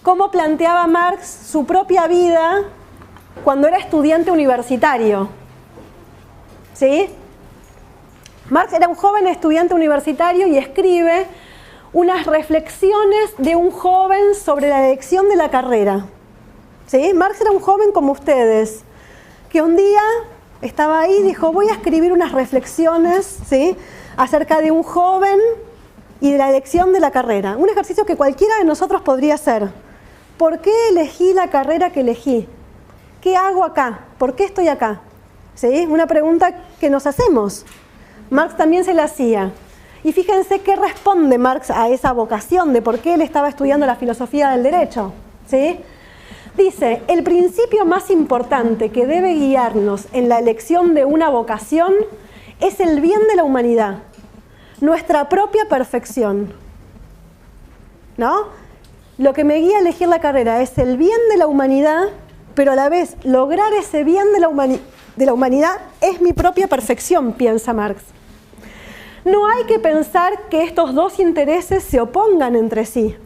cómo planteaba Marx su propia vida cuando era estudiante universitario. ¿Sí? Marx era un joven estudiante universitario y escribe unas reflexiones de un joven sobre la elección de la carrera. ¿Sí? Marx era un joven como ustedes, que un día estaba ahí y dijo, voy a escribir unas reflexiones, ¿sí?, acerca de un joven y de la elección de la carrera. Un ejercicio que cualquiera de nosotros podría hacer. ¿Por qué elegí la carrera que elegí? ¿Qué hago acá? ¿Por qué estoy acá? ¿Sí? Una pregunta que nos hacemos. Marx también se la hacía. Y fíjense qué responde Marx a esa vocación de por qué él estaba estudiando la filosofía del derecho. ¿Sí? Dice, el principio más importante que debe guiarnos en la elección de una vocación es el bien de la humanidad, nuestra propia perfección. ¿No? Lo que me guía a elegir la carrera es el bien de la humanidad, pero a la vez lograr ese bien de la humanidad es mi propia perfección, piensa Marx. No hay que pensar que estos dos intereses se opongan entre sí,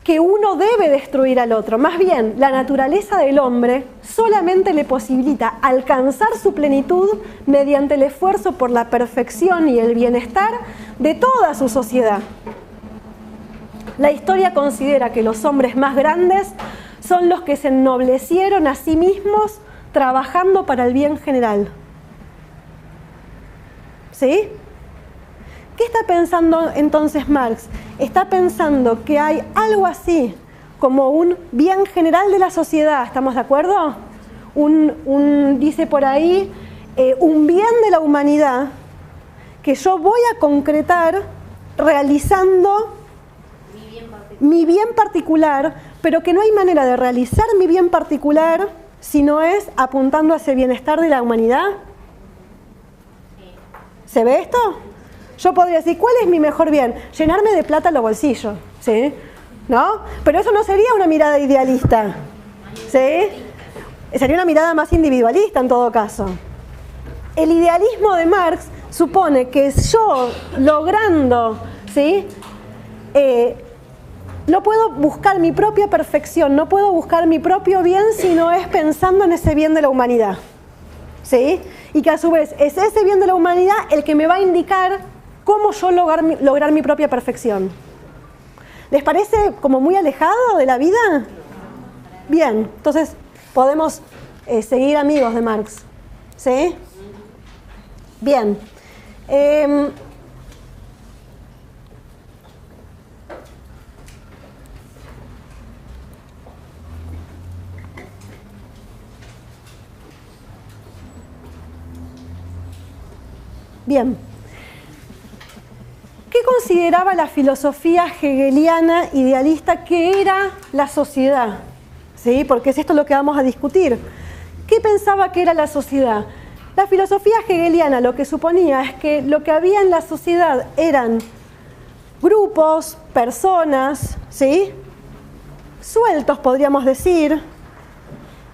que uno debe destruir al otro. Más bien, la naturaleza del hombre solamente le posibilita alcanzar su plenitud mediante el esfuerzo por la perfección y el bienestar de toda su sociedad. La historia considera que los hombres más grandes son los que se ennoblecieron a sí mismos trabajando para el bien general. ¿Sí? ¿Qué está pensando entonces Marx? Está pensando que hay algo así como un bien general de la sociedad, ¿estamos de acuerdo? Dice por ahí, un bien de la humanidad que yo voy a concretar realizando mi bien particular, pero que no hay manera de realizar mi bien particular si no es apuntando a ese bienestar de la humanidad. ¿Se ve esto? Yo podría decir, ¿cuál es mi mejor bien? Llenarme de plata los bolsillos, ¿sí? ¿No? Pero eso no sería una mirada idealista, ¿sí? Sería una mirada más individualista en todo caso. El idealismo de Marx supone que yo, logrando, ¿sí?, no puedo buscar mi propia perfección, no puedo buscar mi propio bien si no es pensando en ese bien de la humanidad, ¿sí? Y que a su vez es ese bien de la humanidad el que me va a indicar cómo yo lograr mi propia perfección. ¿Les parece como muy alejado de la vida? Bien, entonces podemos seguir amigos de Marx, ¿sí? Bien. Bien. ¿Qué consideraba la filosofía hegeliana idealista que era la sociedad? ¿Sí? Porque es esto lo que vamos a discutir. ¿Qué pensaba que era la sociedad? La filosofía hegeliana lo que suponía es que lo que había en la sociedad eran grupos, personas, ¿sí? Sueltos, podríamos decir.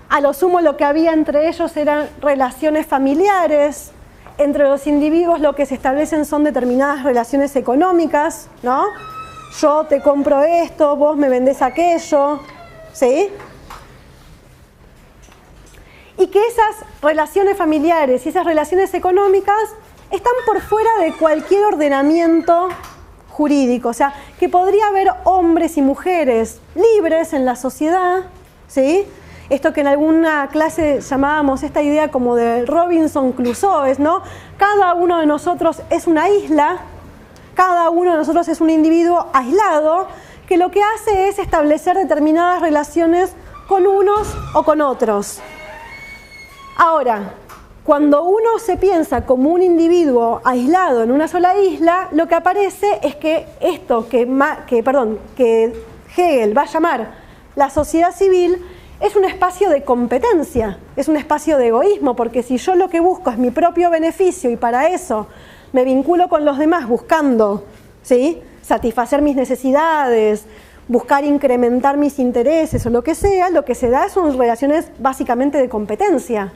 A lo sumo lo que había entre ellos eran relaciones familiares. Entre los individuos lo que se establecen son determinadas relaciones económicas, ¿no? Yo te compro esto, vos me vendés aquello, ¿sí? Y que esas relaciones familiares y esas relaciones económicas están por fuera de cualquier ordenamiento jurídico. O sea, que podría haber hombres y mujeres libres en la sociedad, ¿sí? Esto que en alguna clase llamábamos esta idea como de Robinson Crusoe, ¿no? Cada uno de nosotros es una isla, cada uno de nosotros es un individuo aislado, que lo que hace es establecer determinadas relaciones con unos o con otros. Ahora, cuando uno se piensa como un individuo aislado en una sola isla, lo que aparece es que esto que Hegel va a llamar la sociedad civil es un espacio de competencia, es un espacio de egoísmo, porque si yo lo que busco es mi propio beneficio y para eso me vinculo con los demás buscando, ¿sí?, satisfacer mis necesidades, buscar incrementar mis intereses o lo que sea, lo que se da son relaciones básicamente de competencia.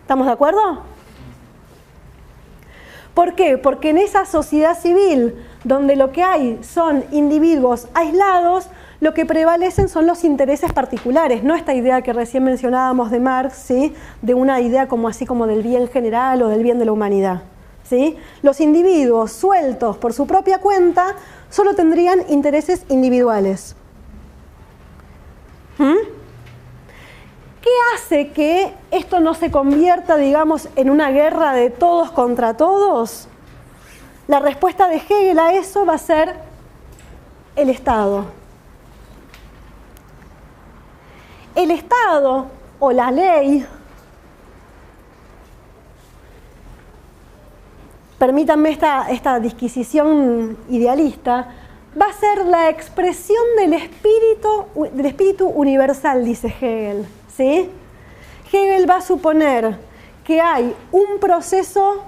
¿Estamos de acuerdo? ¿Por qué? Porque en esa sociedad civil, donde lo que hay son individuos aislados, lo que prevalecen son los intereses particulares, no esta idea que recién mencionábamos de Marx, ¿sí?, de una idea como así como del bien general o del bien de la humanidad, ¿sí? Los individuos sueltos por su propia cuenta solo tendrían intereses individuales. ¿Qué hace que esto no se convierta, digamos, en una guerra de todos contra todos? La respuesta de Hegel a eso va a ser el Estado. El Estado o la ley, permítanme esta disquisición idealista, va a ser la expresión del espíritu universal, dice Hegel, ¿sí? Hegel va a suponer que hay un proceso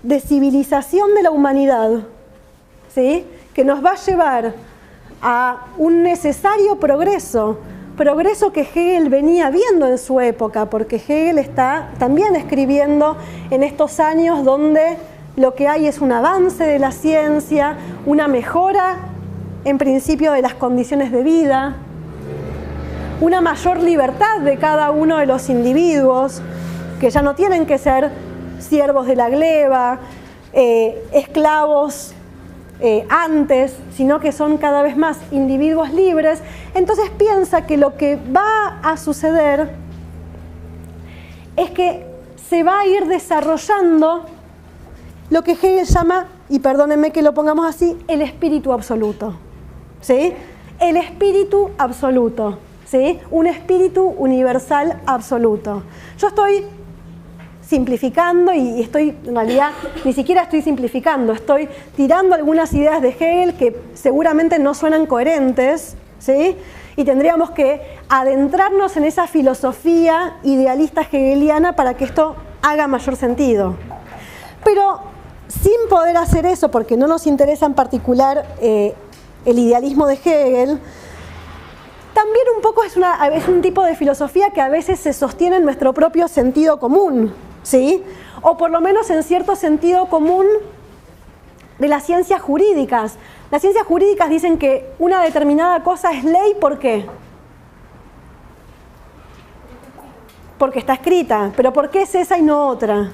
de civilización de la humanidad, ¿sí?, que nos va a llevar a un necesario progreso que Hegel venía viendo en su época, porque Hegel está también escribiendo en estos años donde lo que hay es un avance de la ciencia, una mejora en principio de las condiciones de vida, una mayor libertad de cada uno de los individuos, que ya no tienen que ser siervos de la gleba, esclavos antes, sino que son cada vez más individuos libres. Entonces piensa que lo que va a suceder es que se va a ir desarrollando lo que Hegel llama, y perdónenme que lo pongamos así, el espíritu absoluto, ¿sí? El espíritu absoluto, ¿sí? Un espíritu universal absoluto. Yo estoy simplificando y estoy, en realidad, ni siquiera estoy simplificando, estoy tirando algunas ideas de Hegel que seguramente no suenan coherentes, ¿sí? Y tendríamos que adentrarnos en esa filosofía idealista hegeliana para que esto haga mayor sentido. Pero sin poder hacer eso, porque no nos interesa en particular el idealismo de Hegel, también un poco es un tipo de filosofía que a veces se sostiene en nuestro propio sentido común, ¿sí? O por lo menos en cierto sentido común de las ciencias jurídicas. Las ciencias jurídicas dicen que una determinada cosa es ley, ¿por qué? Porque está escrita. ¿Pero por qué es esa y no otra?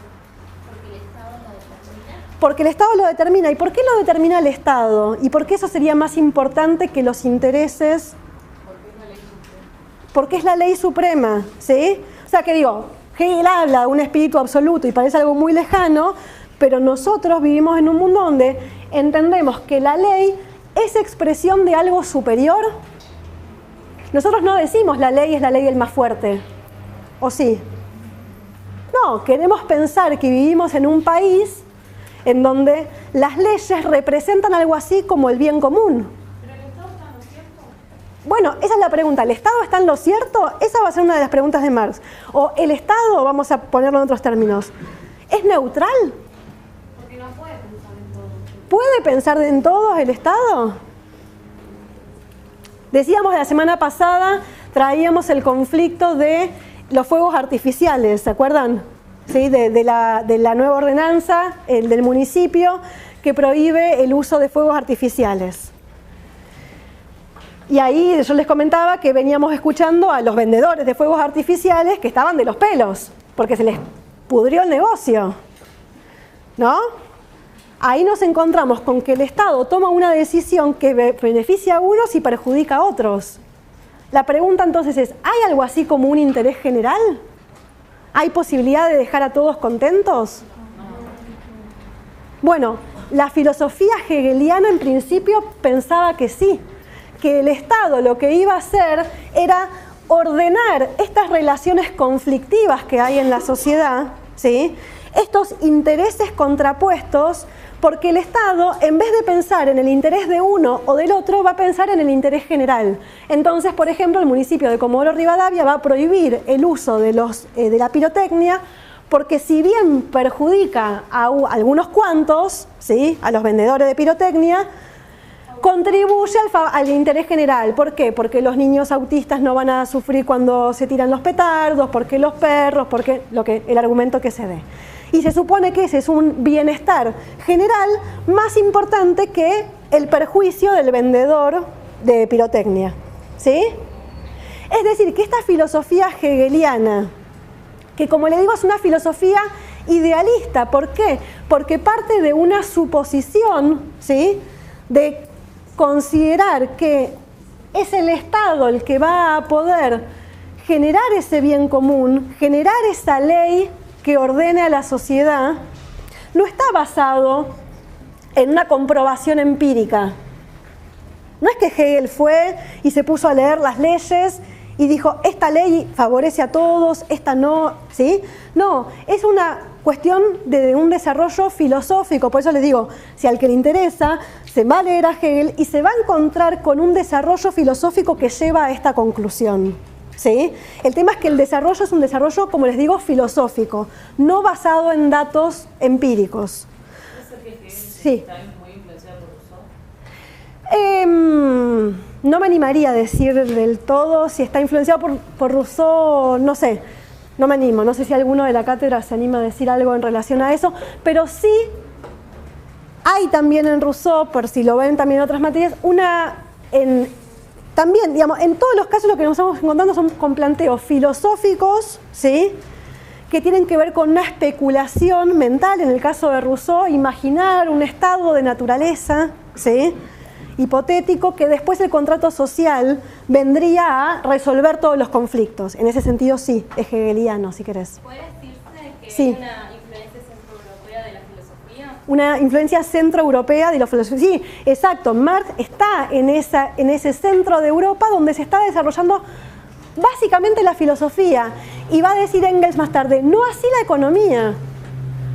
Porque el Estado lo determina. ¿Y por qué lo determina el Estado? ¿Y por qué eso sería más importante que los intereses? Porque es la ley suprema, ¿sí? O sea, que digo, Hegel habla de un espíritu absoluto y parece algo muy lejano, pero nosotros vivimos en un mundo donde entendemos que la ley es expresión de algo superior. Nosotros no decimos la ley es la ley del más fuerte, ¿o sí? No, queremos pensar que vivimos en un país en donde las leyes representan algo así como el bien común. ¿Pero el Estado está en lo cierto? Bueno, esa es la pregunta. ¿El Estado está en lo cierto? Esa va a ser una de las preguntas de Marx. O el Estado, vamos a ponerlo en otros términos, ¿es neutral? Porque no puede pensar en todo. ¿Puede pensar en todo el Estado? Decíamos la semana pasada, traíamos el conflicto de los fuegos artificiales, ¿se acuerdan? ¿Sí? De la nueva ordenanza del municipio que prohíbe el uso de fuegos artificiales. Y ahí yo les comentaba que veníamos escuchando a los vendedores de fuegos artificiales que estaban de los pelos, porque se les pudrió el negocio, ¿no? Ahí nos encontramos con que el Estado toma una decisión que beneficia a unos y perjudica a otros. La pregunta entonces es, ¿hay algo así como un interés general? ¿Hay posibilidad de dejar a todos contentos? Bueno, la filosofía hegeliana en principio pensaba que sí, que el Estado lo que iba a hacer era ordenar estas relaciones conflictivas que hay en la sociedad, ¿sí? Estos intereses contrapuestos, porque el Estado, en vez de pensar en el interés de uno o del otro, va a pensar en el interés general. Entonces, por ejemplo, el municipio de Comodoro Rivadavia va a prohibir el uso de la pirotecnia, porque si bien perjudica a algunos cuantos, ¿sí?, a los vendedores de pirotecnia, contribuye al interés general. ¿Por qué? Porque los niños autistas no van a sufrir cuando se tiran los petardos, porque los perros, porque el argumento que se dé. Y se supone que ese es un bienestar general más importante que el perjuicio del vendedor de pirotecnia, ¿sí? Es decir, que esta filosofía hegeliana, que como le digo es una filosofía idealista, ¿por qué? Porque parte de una suposición, ¿sí?, de considerar que es el Estado el que va a poder generar ese bien común, generar esa ley que ordene a la sociedad, no está basado en una comprobación empírica. No es que Hegel fue y se puso a leer las leyes y dijo, esta ley favorece a todos, esta no, ¿sí? No, es una cuestión de un desarrollo filosófico. Por eso les digo, si al que le interesa, se va a leer a Hegel y se va a encontrar con un desarrollo filosófico que lleva a esta conclusión, ¿sí? El tema es que el desarrollo es un desarrollo, como les digo, filosófico, no basado en datos empíricos. Sí. Muy influenciado por Rousseau. No me animaría a decir del todo si está influenciado por Rousseau, no sé, no me animo, no sé si alguno de la cátedra se anima a decir algo en relación a eso, pero sí hay también en Rousseau, por si lo ven también en otras materias, también, digamos, en todos los casos lo que nos estamos encontrando son con planteos filosóficos, ¿sí?, que tienen que ver con una especulación mental, en el caso de Rousseau, imaginar un estado de naturaleza, ¿sí?, hipotético, que después el contrato social vendría a resolver todos los conflictos. En ese sentido sí, es hegeliano, si querés. ¿Puede decirse que Sí. hay una influencia centroeuropea de la filosofía? Una influencia centroeuropea de la filosofía. Sí, exacto. Marx está en ese centro de Europa donde se está desarrollando básicamente la filosofía. Y va a decir Engels más tarde, no así la economía.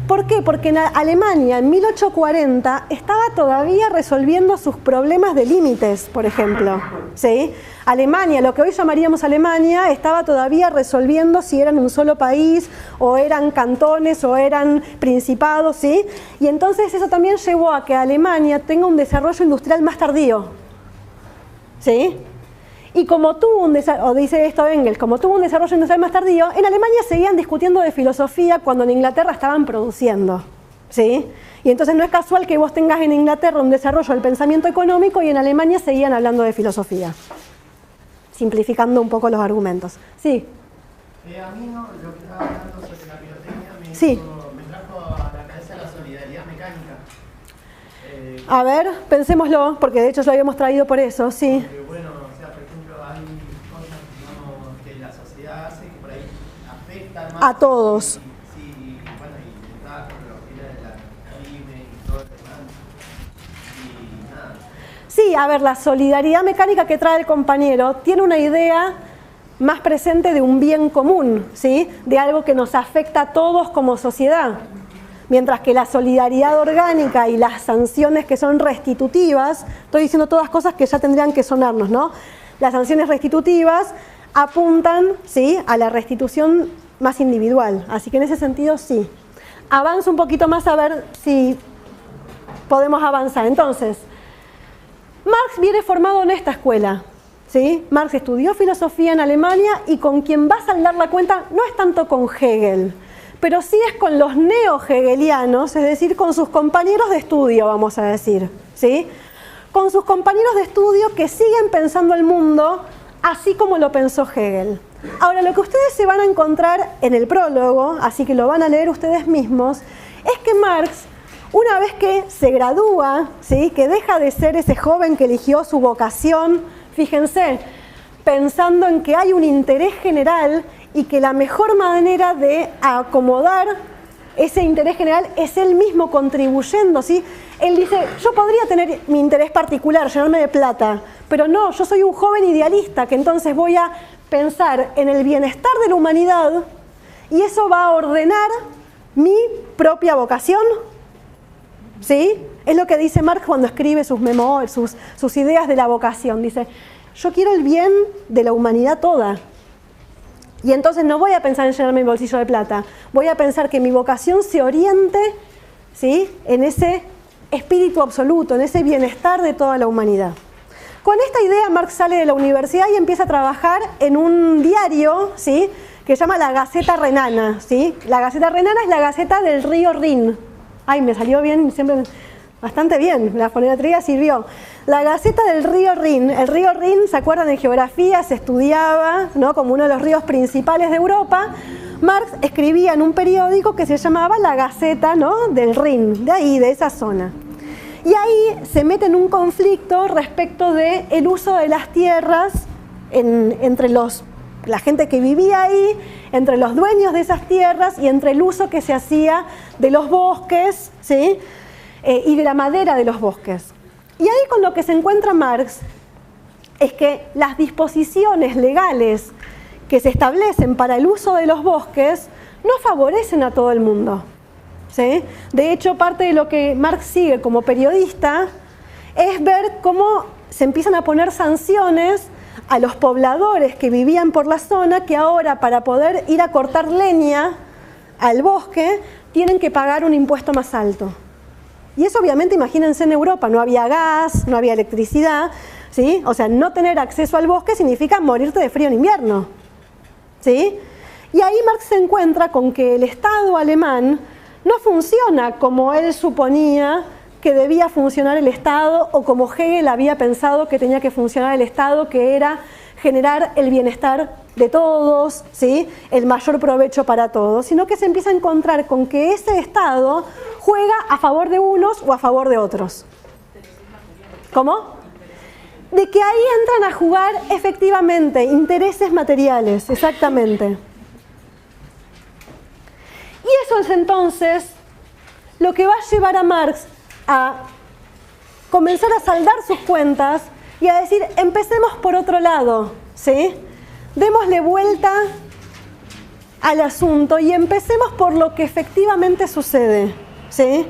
¿Por qué? Porque en Alemania, en 1840, estaba todavía resolviendo sus problemas de límites, por ejemplo, ¿sí? Alemania, lo que hoy llamaríamos Alemania, estaba todavía resolviendo si eran un solo país, o eran cantones, o eran principados, ¿sí? Y entonces eso también llevó a que Alemania tenga un desarrollo industrial más tardío, ¿sí? Y como tuvo un desarrollo, o dice esto Engels, como tuvo un desarrollo industrial más tardío, en Alemania seguían discutiendo de filosofía cuando en Inglaterra estaban produciendo, ¿sí? Y entonces no es casual que vos tengas en Inglaterra un desarrollo del pensamiento económico y en Alemania seguían hablando de filosofía, simplificando un poco los argumentos. Sí. A mí no, lo que estaba hablando sobre la pirotecnia Sí. me trajo a la cabeza la solidaridad mecánica. A ver, pensémoslo, porque de hecho lo habíamos traído por eso, sí. Porque, bueno, o sea, por ejemplo, hay cosas, digamos, que la sociedad hace que por ahí afectan más A todos. Sí, bueno, y está con lo que era la pyme y todo lo demás. Y nada. Sí, a ver, la solidaridad mecánica que trae el compañero tiene una idea más presente de un bien común, ¿sí? De algo que nos afecta a todos como sociedad. Mientras que la solidaridad orgánica y las sanciones que son restitutivas, estoy diciendo todas cosas que ya tendrían que sonarnos, ¿no? Las sanciones restitutivas apuntan, ¿sí?, a la restitución más individual. Así que en ese sentido, sí. Avanzo un poquito más a ver si podemos avanzar. Entonces, Marx viene formado en esta escuela, ¿sí? Marx estudió filosofía en Alemania y con quien va a saldar la cuenta no es tanto con Hegel, pero sí es con los neo-hegelianos, es decir, con sus compañeros de estudio, vamos a decir, ¿sí? Con sus compañeros de estudio que siguen pensando el mundo así como lo pensó Hegel. Ahora, lo que ustedes se van a encontrar en el prólogo, así que lo van a leer ustedes mismos, es que Marx, una vez que se gradúa, ¿sí?, que deja de ser ese joven que eligió su vocación, fíjense, pensando en que hay un interés general y que la mejor manera de acomodar ese interés general es él mismo contribuyendo, ¿sí? Él dice, yo podría tener mi interés particular, llenarme de plata, pero no, yo soy un joven idealista que entonces voy a pensar en el bienestar de la humanidad y eso va a ordenar mi propia vocación, ¿sí? Es lo que dice Marx cuando escribe sus memorias, sus ideas de la vocación. Dice, yo quiero el bien de la humanidad toda. Y entonces no voy a pensar en llenarme mi bolsillo de plata, voy a pensar que mi vocación se oriente, ¿sí?, en ese espíritu absoluto, en ese bienestar de toda la humanidad. Con esta idea Marx sale de la universidad y empieza a trabajar en un diario, ¿sí?, que se llama la Gaceta Renana, ¿sí? La Gaceta Renana es la Gaceta del río Rin. Ay, me salió bien, siempre bastante bien, la fonematría sirvió. La Gaceta del río Rin. El río Rin, ¿se acuerdan? En geografía se estudiaba, ¿no?, como uno de los ríos principales de Europa. Marx escribía en un periódico que se llamaba la Gaceta, ¿no?, del Rin, de ahí, de esa zona. Y ahí se mete en un conflicto respecto del uso de las tierras entre la gente que vivía ahí, entre los dueños de esas tierras y entre el uso que se hacía de los bosques, ¿sí?, y de la madera de los bosques. Y ahí con lo que se encuentra Marx es que las disposiciones legales que se establecen para el uso de los bosques no favorecen a todo el mundo, ¿sí? De hecho, parte de lo que Marx sigue como periodista es ver cómo se empiezan a poner sanciones a los pobladores que vivían por la zona, que ahora para poder ir a cortar leña al bosque tienen que pagar un impuesto más alto. Y eso obviamente, imagínense, en Europa no había gas, no había electricidad, ¿sí? O sea, no tener acceso al bosque significa morirte de frío en invierno, ¿sí? Y ahí Marx se encuentra con que el Estado alemán no funciona como él suponía que debía funcionar el Estado o como Hegel había pensado que tenía que funcionar el Estado, que era generar el bienestar de todos, ¿sí?, el mayor provecho para todos, sino que se empieza a encontrar con que ese Estado juega a favor de unos o a favor de otros. ¿Cómo? De que ahí entran a jugar efectivamente intereses materiales, exactamente. Y eso es entonces lo que va a llevar a Marx a comenzar a saldar sus cuentas y a decir, empecemos por otro lado, ¿sí? Démosle vuelta al asunto y empecemos por lo que efectivamente sucede, ¿sí?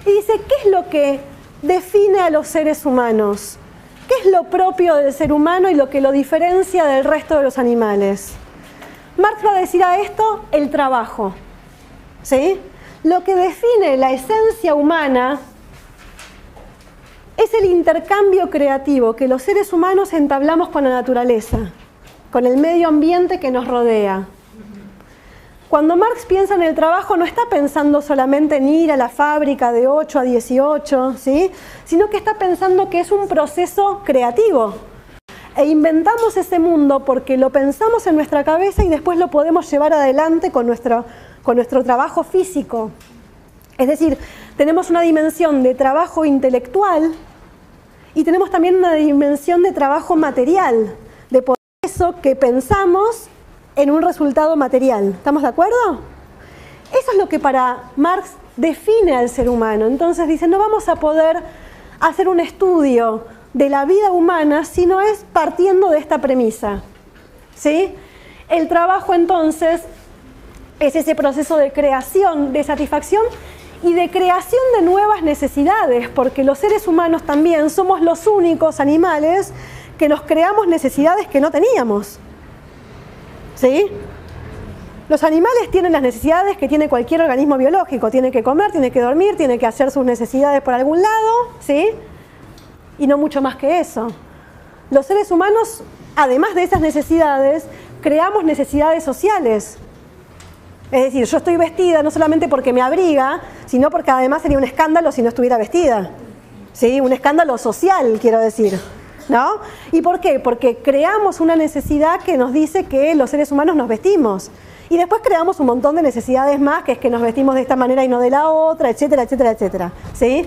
Y dice, ¿qué es lo que define a los seres humanos? ¿Qué es lo propio del ser humano y lo que lo diferencia del resto de los animales? Marx va a decir a esto el trabajo, ¿sí? Lo que define la esencia humana es el intercambio creativo que los seres humanos entablamos con la naturaleza, con el medio ambiente que nos rodea. Cuando Marx piensa en el trabajo, no está pensando solamente en ir a la fábrica de 8 a 18, ¿sí?, sino que está pensando que es un proceso creativo. E inventamos ese mundo porque lo pensamos en nuestra cabeza y después lo podemos llevar adelante con nuestro trabajo físico. Es decir, tenemos una dimensión de trabajo intelectual y tenemos también una dimensión de trabajo material, de por eso que pensamos en un resultado material. ¿Estamos de acuerdo? Eso es lo que para Marx define al ser humano. Entonces dice, no vamos a poder hacer un estudio de la vida humana si no es partiendo de esta premisa, ¿sí? El trabajo entonces es ese proceso de creación, de satisfacción y de creación de nuevas necesidades, porque los seres humanos también somos los únicos animales que nos creamos necesidades que no teníamos, ¿sí? Los animales tienen las necesidades que tiene cualquier organismo biológico, tiene que comer, tiene que dormir, tiene que hacer sus necesidades por algún lado, ¿sí? Y no mucho más que eso. Los seres humanos, además de esas necesidades, creamos necesidades sociales. Es decir, yo estoy vestida no solamente porque me abriga, sino porque además sería un escándalo si no estuviera vestida, ¿sí? Un escándalo social, quiero decir, ¿no? ¿Y por qué? Porque creamos una necesidad que nos dice que los seres humanos nos vestimos. Y después creamos un montón de necesidades más, que es que nos vestimos de esta manera y no de la otra, etcétera, etcétera, etcétera, ¿sí?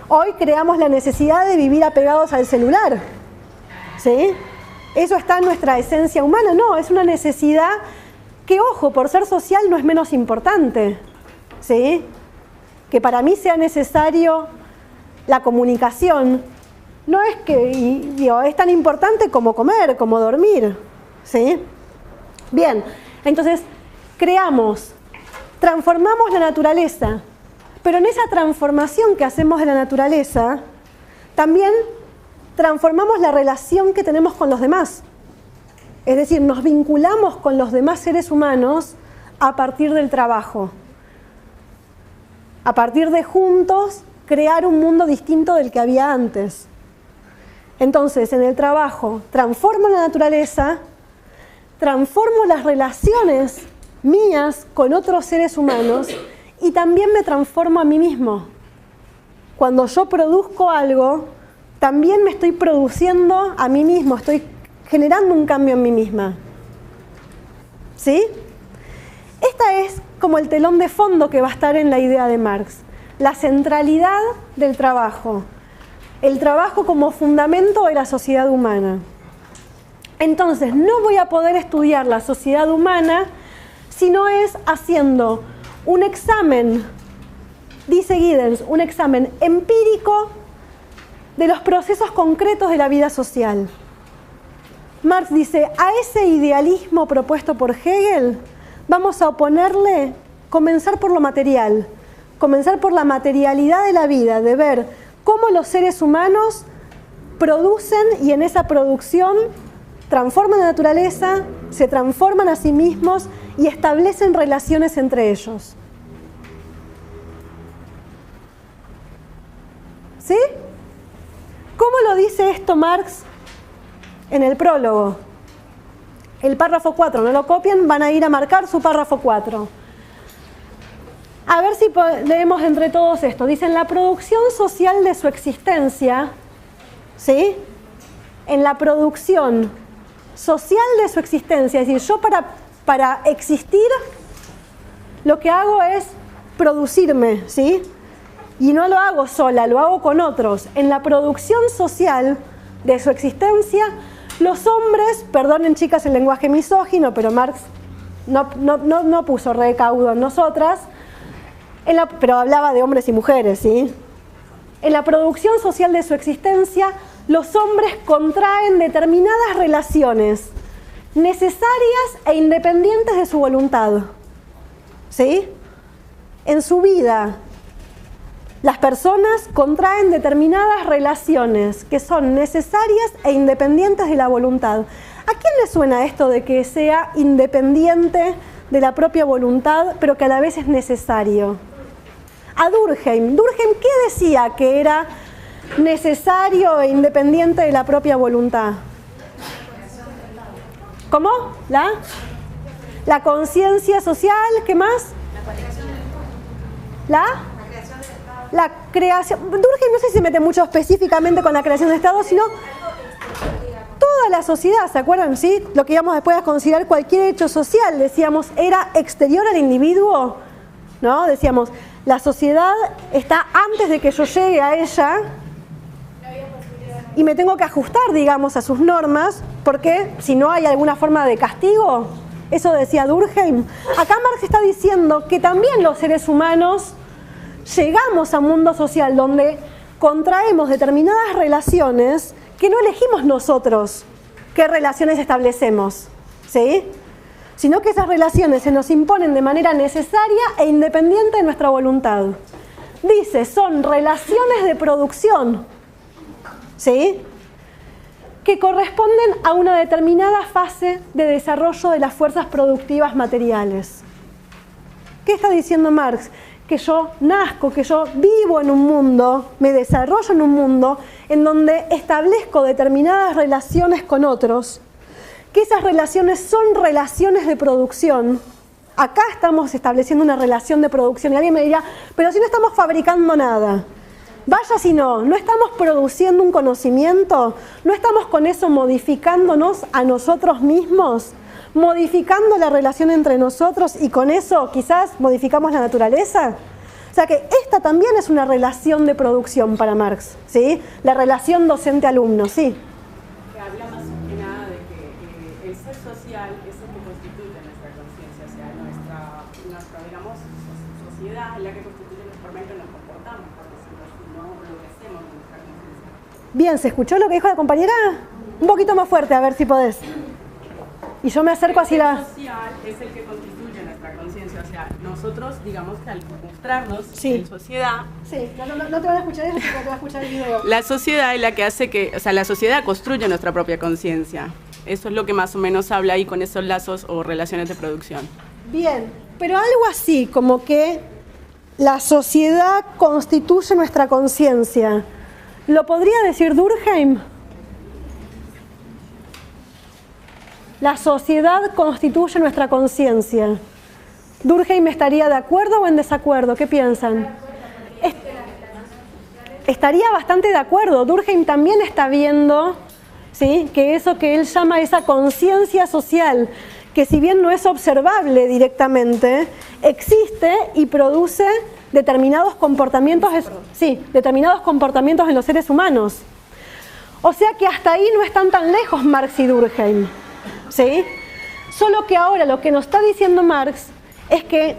Hoy creamos la necesidad de vivir apegados al celular, ¿sí? ¿Eso está en nuestra esencia humana? No, es una necesidad que, ojo, por ser social no es menos importante, ¿sí? Que para mí sea necesario la comunicación, no es que, es tan importante como comer, como dormir, ¿sí? Bien, entonces creamos, transformamos la naturaleza, pero en esa transformación que hacemos de la naturaleza, también transformamos la relación que tenemos con los demás. Es decir, nos vinculamos con los demás seres humanos a partir del trabajo. A partir de juntos crear un mundo distinto del que había antes. Entonces, en el trabajo, transformo la naturaleza, transformo las relaciones mías con otros seres humanos y también me transformo a mí mismo. Cuando yo produzco algo, también me estoy produciendo a mí mismo, estoy generando un cambio en mí misma. ¿Sí? Esta es como el telón de fondo que va a estar en la idea de Marx. La centralidad del trabajo. El trabajo como fundamento de la sociedad humana. Entonces, no voy a poder estudiar la sociedad humana si no es haciendo un examen, dice Giddens, un examen empírico de los procesos concretos de la vida social. Marx dice, a ese idealismo propuesto por Hegel vamos a oponerle comenzar por lo material, comenzar por la materialidad de la vida, de ver cómo los seres humanos producen y en esa producción transforman la naturaleza, se transforman a sí mismos y establecen relaciones entre ellos. ¿Sí? ¿Cómo lo dice esto Marx en el prólogo? El párrafo 4, no lo copien, van a ir a marcar su párrafo 4. A ver si leemos entre todos esto. Dicen, la producción social de su existencia, ¿sí? En la producción social de su existencia, es decir, yo para existir lo que hago es producirme, ¿sí? Y no lo hago sola, lo hago con otros. En la producción social de su existencia, los hombres, perdonen chicas el lenguaje misógino, pero Marx no puso recaudo en nosotras, pero hablaba de hombres y mujeres, ¿sí? En la producción social de su existencia, los hombres contraen determinadas relaciones necesarias e independientes de su voluntad, ¿sí? En su vida, las personas contraen determinadas relaciones que son necesarias e independientes de la voluntad. ¿A quién le suena esto de que sea independiente de la propia voluntad, pero que a la vez es necesario? A Durkheim. Durkheim, ¿qué decía que era necesario e independiente de la propia voluntad? ¿Cómo? La conciencia social, ¿qué más? La creación. Durkheim no sé si se mete mucho específicamente con la creación de Estado, sino toda la sociedad, ¿se acuerdan? ¿Sí? Lo que íbamos después a considerar cualquier hecho social, decíamos, era exterior al individuo, ¿no? Decíamos, la sociedad está antes de que yo llegue a ella y me tengo que ajustar, digamos, a sus normas, porque si no hay alguna forma de castigo, eso decía Durkheim. Acá Marx está diciendo que también los seres humanos llegamos a un mundo social donde contraemos determinadas relaciones que no elegimos nosotros qué relaciones establecemos. ¿sí? Sino que esas relaciones se nos imponen de manera necesaria e independiente de nuestra voluntad. Dice, son relaciones de producción, ¿sí? Que corresponden a una determinada fase de desarrollo de las fuerzas productivas materiales. ¿Qué está diciendo Marx? Que yo nazco, que yo vivo en un mundo, me desarrollo en un mundo en donde establezco determinadas relaciones con otros, que esas relaciones son relaciones de producción. Acá estamos estableciendo una relación de producción y alguien me dirá, pero si no estamos fabricando nada. Vaya si no estamos produciendo un conocimiento, no estamos con eso modificándonos a nosotros mismos, modificando la relación entre nosotros y con eso quizás modificamos la naturaleza. O sea que esta también es una relación de producción para Marx, ¿sí? La relación docente-alumno, sí. Que habla más que nada de que el ser social es el que constituye nuestra conciencia, o sea, nuestra digamos, sociedad es la que constituye la forma en que nos comportamos, por decirlo así, no lo que hacemos en nuestra conciencia. Bien, ¿se escuchó lo que dijo la compañera? Un poquito más fuerte, a ver si podés. Y yo me acerco así la... El social es el que constituye nuestra conciencia, o sea, nosotros, digamos que al mostrarnos en sociedad... Sí, no te van a escuchar eso, porque te va a escuchar el video. La sociedad es la que hace que, o sea, la sociedad construye nuestra propia conciencia. Eso es lo que más o menos habla ahí con esos lazos o relaciones de producción. Bien, pero algo así como que la sociedad constituye nuestra conciencia, ¿lo podría decir Durkheim? La sociedad constituye nuestra conciencia. ¿Durkheim estaría de acuerdo o en desacuerdo? ¿Qué piensan? Estaría bastante de acuerdo. Durkheim también está viendo, ¿sí?, que eso que él llama esa conciencia social, que si bien no es observable directamente, existe y produce determinados comportamientos, determinados comportamientos en los seres humanos. O sea que hasta ahí no están tan lejos Marx y Durkheim, ¿sí? Solo que ahora lo que nos está diciendo Marx es que,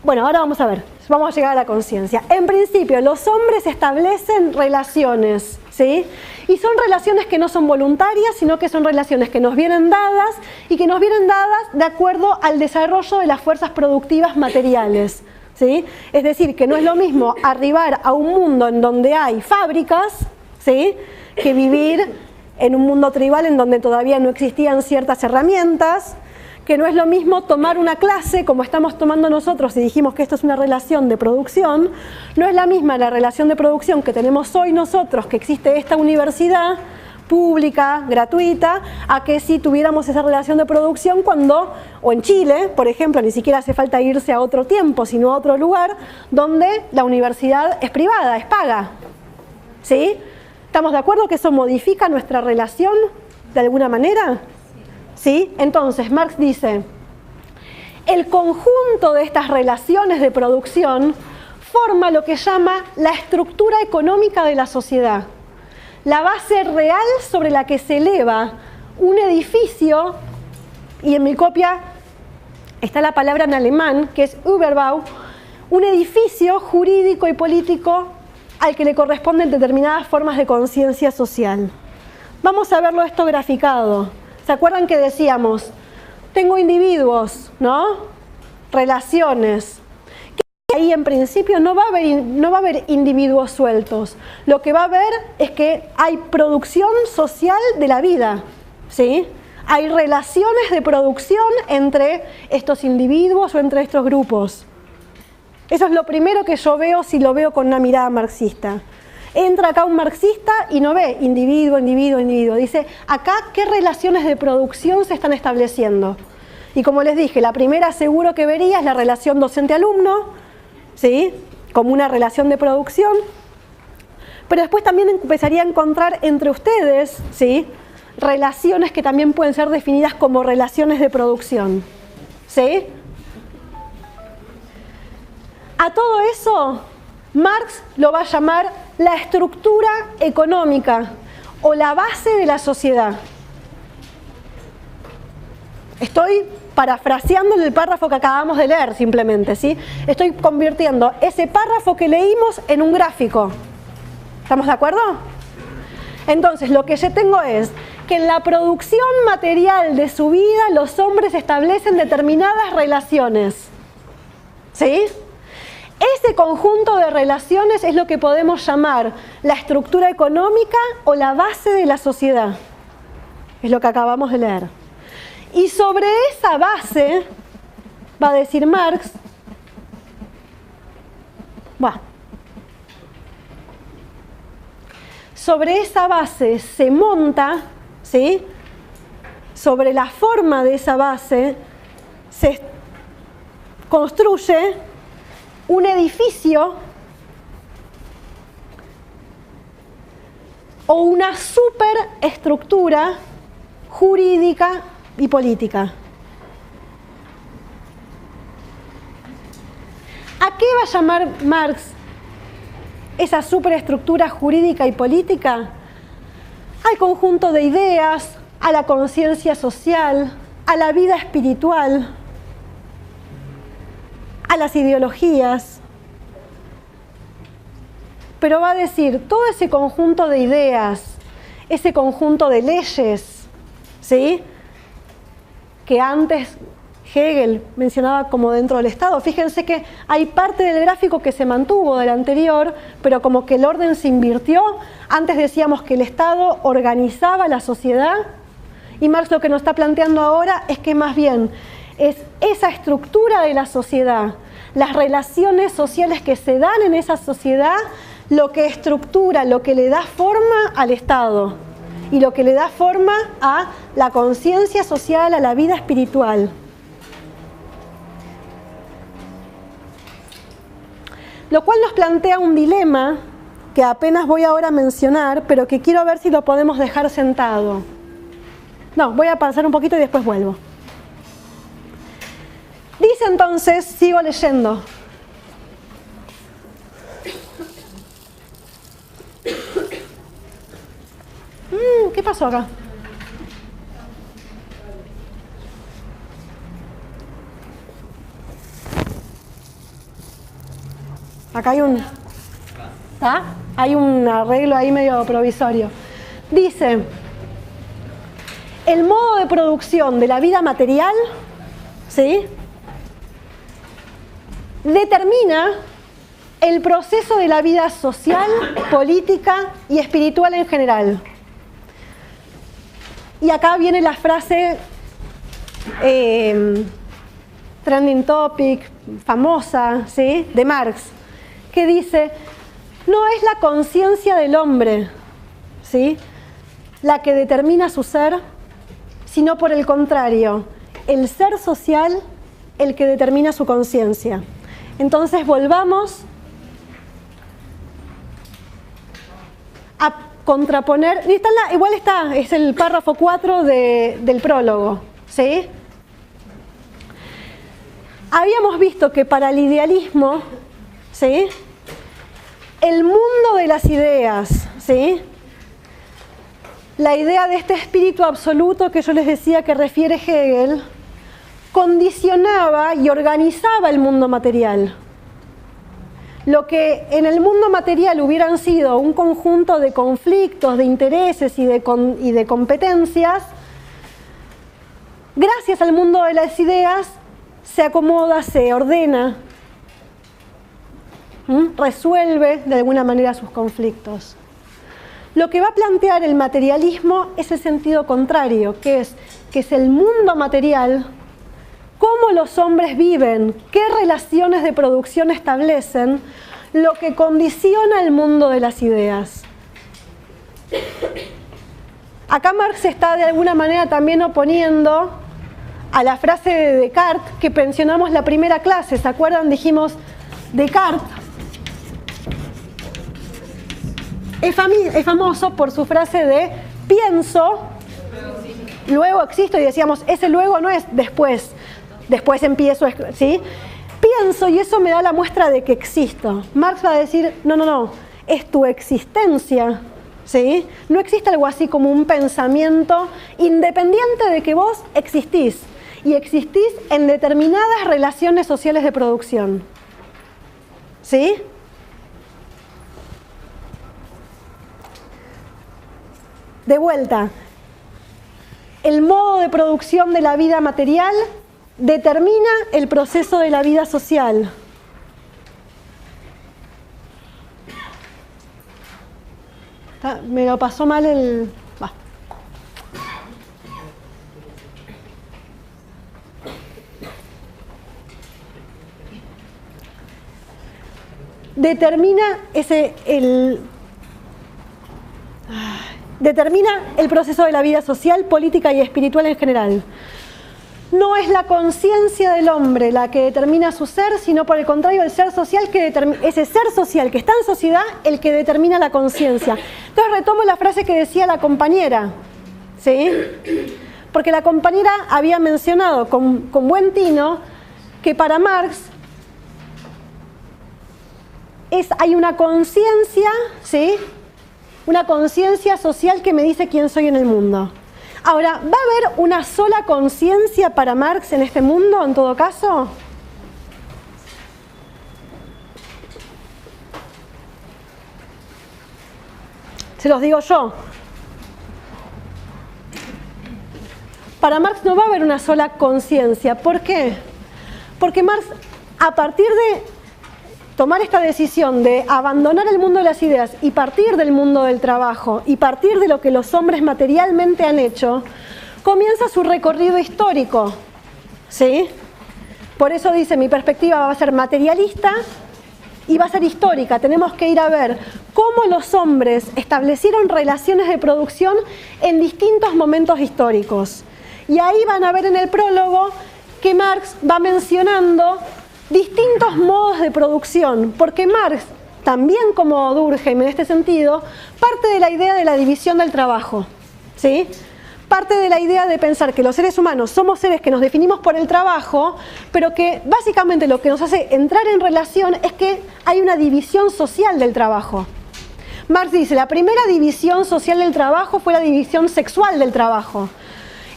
bueno, ahora vamos a ver, vamos a llegar a la conciencia. En principio, los hombres establecen relaciones, ¿sí? Y son relaciones que no son voluntarias, sino que son relaciones que nos vienen dadas y que nos vienen dadas de acuerdo al desarrollo de las fuerzas productivas materiales, ¿sí? Es decir, que no es lo mismo arribar a un mundo en donde hay fábricas, ¿sí?, que vivir en un mundo tribal en donde todavía no existían ciertas herramientas, que no es lo mismo tomar una clase como estamos tomando nosotros y dijimos que esto es una relación de producción, no es la misma la relación de producción que tenemos hoy nosotros, que existe esta universidad pública, gratuita, a que si tuviéramos esa relación de producción cuando, o en Chile, por ejemplo, ni siquiera hace falta irse a otro tiempo, sino a otro lugar, donde la universidad es privada, es paga, ¿sí? ¿Estamos de acuerdo que eso modifica nuestra relación de alguna manera? ¿Sí? Entonces, Marx dice, el conjunto de estas relaciones de producción forma lo que llama la estructura económica de la sociedad, la base real sobre la que se eleva un edificio, y en mi copia está la palabra en alemán, que es Überbau, un edificio jurídico y político al que le corresponden determinadas formas de conciencia social. Vamos a verlo esto graficado. ¿Se acuerdan que decíamos, tengo individuos, ¿no? Relaciones. Que ahí en principio no va a haber individuos sueltos. Lo que va a haber es que hay producción social de la vida, ¿sí? Hay relaciones de producción entre estos individuos o entre estos grupos. Eso es lo primero que yo veo si lo veo con una mirada marxista. Entra acá un marxista y no ve individuo, individuo, individuo. Dice, acá, ¿qué relaciones de producción se están estableciendo? Y como les dije, la primera seguro que vería es la relación docente-alumno, ¿sí?, como una relación de producción. Pero después también empezaría a encontrar entre ustedes, ¿sí?, relaciones que también pueden ser definidas como relaciones de producción, ¿sí? A todo eso, Marx lo va a llamar la estructura económica o la base de la sociedad. Estoy parafraseando el párrafo que acabamos de leer simplemente, ¿sí? Estoy convirtiendo ese párrafo que leímos en un gráfico. ¿Estamos de acuerdo? Entonces, lo que yo tengo es que en la producción material de su vida los hombres establecen determinadas relaciones. ¿Sí? Ese conjunto de relaciones es lo que podemos llamar la estructura económica o la base de la sociedad. Es lo que acabamos de leer. Y sobre esa base, va a decir Marx, sobre esa base se monta, ¿sí? Sobre la forma de esa base se construye un edificio o una superestructura jurídica y política. ¿A qué va a llamar Marx esa superestructura jurídica y política? Al conjunto de ideas, a la conciencia social, a la vida espiritual, a las ideologías. Pero va a decir, todo ese conjunto de ideas, ese conjunto de leyes, ¿sí?, que antes Hegel mencionaba como dentro del Estado. Fíjense que hay parte del gráfico que se mantuvo del anterior, pero como que el orden se invirtió. Antes decíamos que el Estado organizaba la sociedad, y Marx lo que nos está planteando ahora es que más bien es esa estructura de la sociedad, las relaciones sociales que se dan en esa sociedad, lo que estructura, lo que le da forma al Estado y lo que le da forma a la conciencia social, a la vida espiritual. Lo cual nos plantea un dilema que apenas voy ahora a mencionar, pero que quiero ver si lo podemos dejar sentado. No, voy a pasar un poquito y después vuelvo. Dice entonces, sigo leyendo. ¿Qué pasó acá? Acá hay un... ¿Está? Hay un arreglo ahí medio provisorio. Dice, el modo de producción de la vida material, ¿sí?, determina el proceso de la vida social, política y espiritual en general. Y acá viene la frase trending topic, famosa, ¿sí?, de Marx, que dice, no es la conciencia del hombre, ¿sí?, la que determina su ser, sino por el contrario, el ser social el que determina su conciencia. Entonces volvamos a contraponer, igual está, es el párrafo 4 del prólogo, ¿sí? Habíamos visto que para el idealismo, ¿sí?, el mundo de las ideas, ¿sí?, la idea de este espíritu absoluto que yo les decía que refiere Hegel, condicionaba y organizaba el mundo material. Lo que en el mundo material hubieran sido un conjunto de conflictos, de intereses y de competencias, gracias al mundo de las ideas se acomoda, se ordena, resuelve de alguna manera sus conflictos. Lo que va a plantear el materialismo es el sentido contrario, que es el mundo material, cómo los hombres viven, qué relaciones de producción establecen, lo que condiciona el mundo de las ideas. Acá Marx está de alguna manera también oponiendo a la frase de Descartes que mencionamos la primera clase. ¿Se acuerdan? Dijimos, Descartes es famoso por su frase de pienso, luego existo, y decíamos, ese luego no es después empiezo, ¿sí? Pienso y eso me da la muestra de que existo. Marx va a decir, no, es tu existencia, ¿sí? No existe algo así como un pensamiento independiente de que vos existís, y existís en determinadas relaciones sociales de producción, ¿sí? De vuelta, el modo de producción de la vida material determina el proceso de la vida social. Me lo pasó mal el... Va. Determina el proceso de la vida social, política y espiritual en general. No es la conciencia del hombre la que determina su ser, sino por el contrario, el ser social ese ser social que está en sociedad, el que determina la conciencia. Entonces retomo la frase que decía la compañera, ¿sí? Porque la compañera había mencionado con buen tino que para Marx hay una conciencia, ¿sí? Una conciencia social que me dice quién soy en el mundo. Ahora, ¿va a haber una sola conciencia para Marx en este mundo, en todo caso? Se los digo yo. Para Marx no va a haber una sola conciencia. ¿Por qué? Porque Marx, a partir de tomar esta decisión de abandonar el mundo de las ideas y partir del mundo del trabajo y partir de lo que los hombres materialmente han hecho, comienza su recorrido histórico, ¿sí? Por eso dice, mi perspectiva va a ser materialista y va a ser histórica. Tenemos que ir a ver cómo los hombres establecieron relaciones de producción en distintos momentos históricos. Y ahí van a ver en el prólogo que Marx va mencionando distintos modos de producción, porque Marx, también como Durkheim en este sentido, parte de la idea de la división del trabajo, ¿sí? Parte de la idea de pensar que los seres humanos somos seres que nos definimos por el trabajo, pero que básicamente lo que nos hace entrar en relación es que hay una división social del trabajo. Marx dice, la primera división social del trabajo fue la división sexual del trabajo.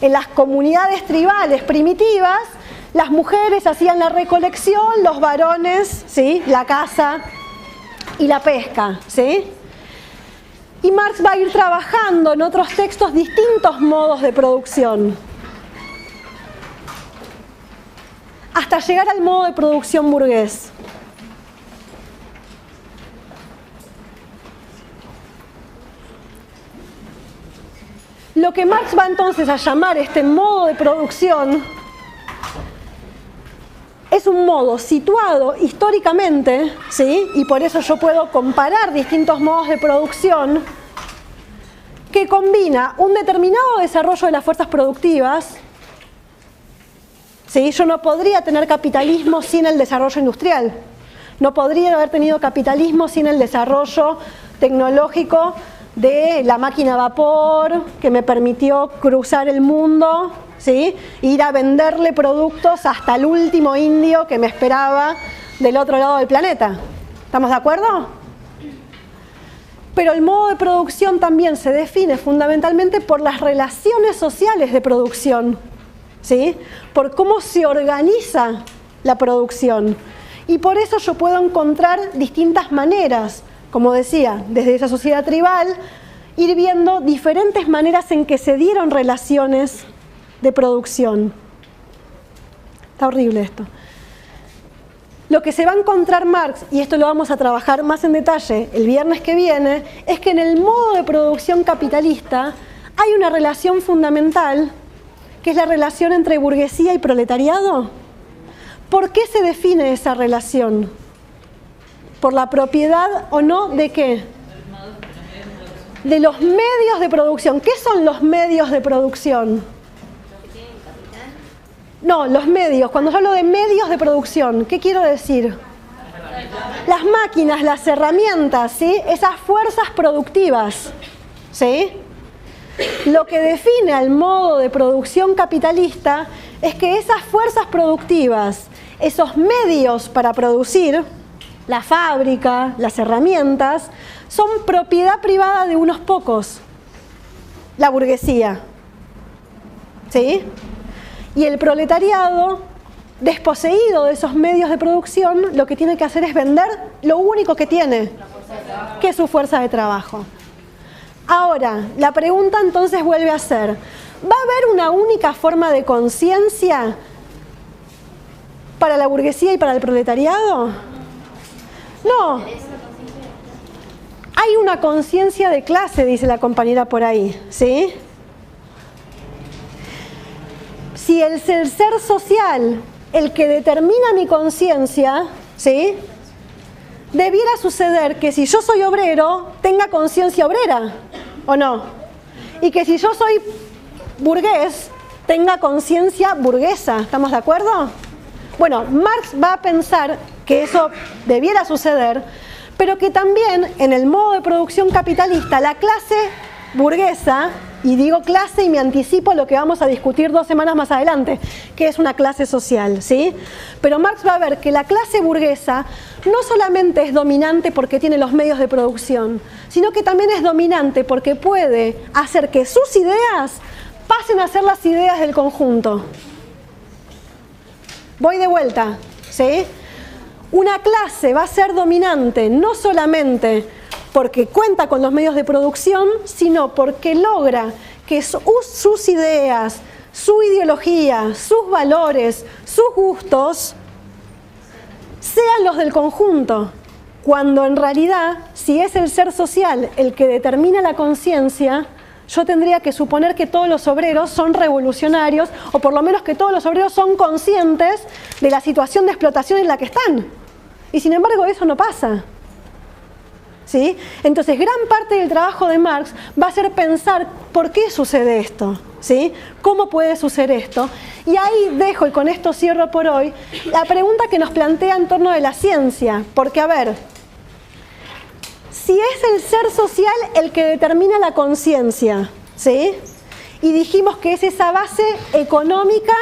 En las comunidades tribales primitivas, las mujeres hacían la recolección, los varones, ¿sí? La caza y la pesca, ¿sí? Y Marx va a ir trabajando en otros textos distintos modos de producción, hasta llegar al modo de producción burgués. Lo que Marx va entonces a llamar este modo de producción es un modo situado históricamente, ¿sí? Y por eso yo puedo comparar distintos modos de producción que combina un determinado desarrollo de las fuerzas productivas, ¿sí? Yo no podría tener capitalismo sin el desarrollo industrial, no podría haber tenido capitalismo sin el desarrollo tecnológico de la máquina a vapor que me permitió cruzar el mundo, ¿sí? Ir a venderle productos hasta el último indio que me esperaba del otro lado del planeta. ¿Estamos de acuerdo? Pero el modo de producción también se define fundamentalmente por las relaciones sociales de producción, ¿sí? Por cómo se organiza la producción. Y por eso yo puedo encontrar distintas maneras, como decía, desde esa sociedad tribal, ir viendo diferentes maneras en que se dieron relaciones de producción. Está horrible esto. Lo que se va a encontrar Marx, y esto lo vamos a trabajar más en detalle el viernes que viene, es que en el modo de producción capitalista hay una relación fundamental, que es la relación entre burguesía y proletariado. ¿Por qué se define esa relación? ¿Por la propiedad o no de qué? De los medios de producción. ¿Qué son los medios de producción? No, los medios. Cuando yo hablo de medios de producción, ¿qué quiero decir? Las máquinas, las herramientas, ¿sí? Esas fuerzas productivas, ¿sí? Lo que define al modo de producción capitalista es que esas fuerzas productivas, esos medios para producir, la fábrica, las herramientas, son propiedad privada de unos pocos, la burguesía, ¿sí? Y el proletariado, desposeído de esos medios de producción, lo que tiene que hacer es vender lo único que tiene, que es su fuerza de trabajo. Ahora, la pregunta entonces vuelve a ser, ¿Va a haber una única forma de conciencia para la burguesía y para el proletariado? No. Hay una conciencia de clase, dice la compañera por ahí, ¿sí? Si el ser social, el que determina mi conciencia, ¿sí?, debiera suceder que si yo soy obrero, tenga conciencia obrera, ¿o no? Y que si yo soy burgués, tenga conciencia burguesa, ¿estamos de acuerdo? Bueno, Marx va a pensar que eso debiera suceder, pero que también en el modo de producción capitalista, la clase burguesa, y digo clase y me anticipo a lo que vamos a discutir 2 semanas más adelante, que es una clase social, ¿sí? Pero Marx va a ver que la clase burguesa no solamente es dominante porque tiene los medios de producción, sino que también es dominante porque puede hacer que sus ideas pasen a ser las ideas del conjunto. Voy de vuelta, ¿sí? Una clase va a ser dominante no solamente porque cuenta con los medios de producción, sino porque logra que sus ideas, su ideología, sus valores, sus gustos sean los del conjunto, cuando en realidad, si es el ser social el que determina la conciencia, yo tendría que suponer que todos los obreros son revolucionarios, o por lo menos que todos los obreros son conscientes de la situación de explotación en la que están. Y sin embargo eso no pasa. ¿Sí? Entonces, gran parte del trabajo de Marx va a ser pensar por qué sucede esto, ¿sí? ¿Cómo puede suceder esto? Y ahí dejo, y con esto cierro por hoy, la pregunta que nos plantea en torno de la ciencia. Porque, a ver, si es el ser social el que determina la conciencia, ¿sí? Y dijimos que es esa base económica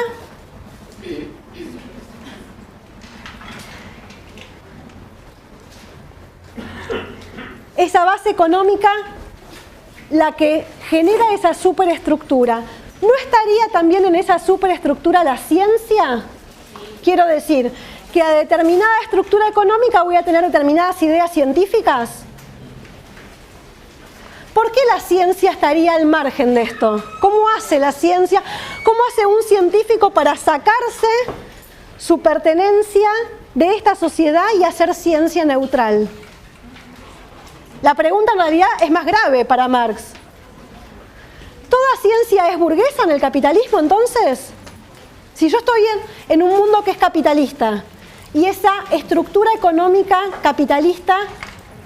la que genera esa superestructura. ¿No estaría también en esa superestructura la ciencia? Quiero decir, que a determinada estructura económica voy a tener determinadas ideas científicas. ¿Por qué la ciencia estaría al margen de esto? ¿Cómo hace la ciencia? ¿Cómo hace un científico para sacarse su pertenencia de esta sociedad y hacer ciencia neutral? La pregunta en realidad es más grave para Marx. ¿Toda ciencia es burguesa en el capitalismo entonces? Si yo estoy en un mundo que es capitalista y esa estructura económica capitalista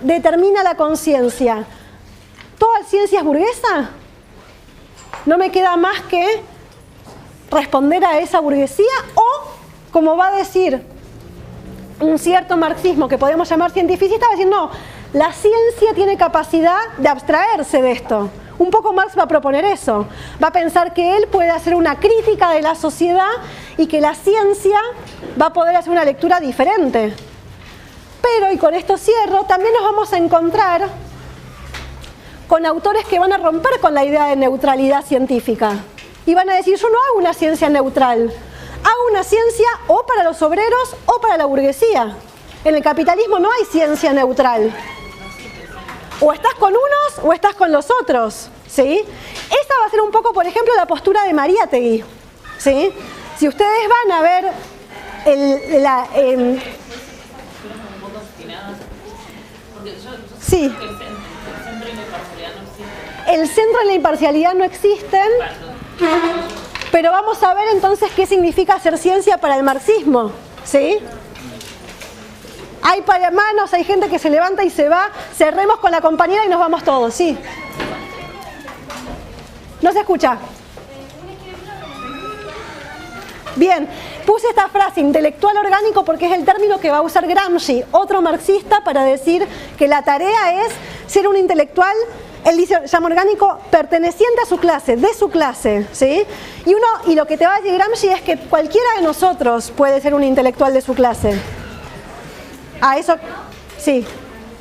determina la conciencia, ¿toda ciencia es burguesa? No me queda más que responder a esa burguesía o, como va a decir un cierto marxismo que podemos llamar cientificista, va a decir no, la ciencia tiene capacidad de abstraerse de esto. Un poco Marx va a proponer eso. Va a pensar que él puede hacer una crítica de la sociedad y que la ciencia va a poder hacer una lectura diferente. Pero, y con esto cierro, también nos vamos a encontrar con autores que van a romper con la idea de neutralidad científica. Y van a decir, yo no hago una ciencia neutral. Hago una ciencia o para los obreros o para la burguesía. En el capitalismo no hay ciencia neutral. O estás con unos o estás con los otros, ¿sí? Esta va a ser un poco, por ejemplo, la postura de Mariátegui, ¿sí? Si ustedes van a ver sí. El centro y la imparcialidad no existen, pero vamos a ver entonces qué significa hacer ciencia para el marxismo, ¿sí? Hay manos, hay gente que se levanta y se va. Cerremos con la compañera y nos vamos todos, ¿sí? No se escucha. Bien, puse esta frase, intelectual orgánico, porque es el término que va a usar Gramsci, otro marxista, para decir que la tarea es ser un intelectual, él dice, llama orgánico, perteneciente a su clase, de su clase, ¿sí? Y lo que te va a decir Gramsci es que cualquiera de nosotros puede ser un intelectual de su clase. Ah, eso, sí.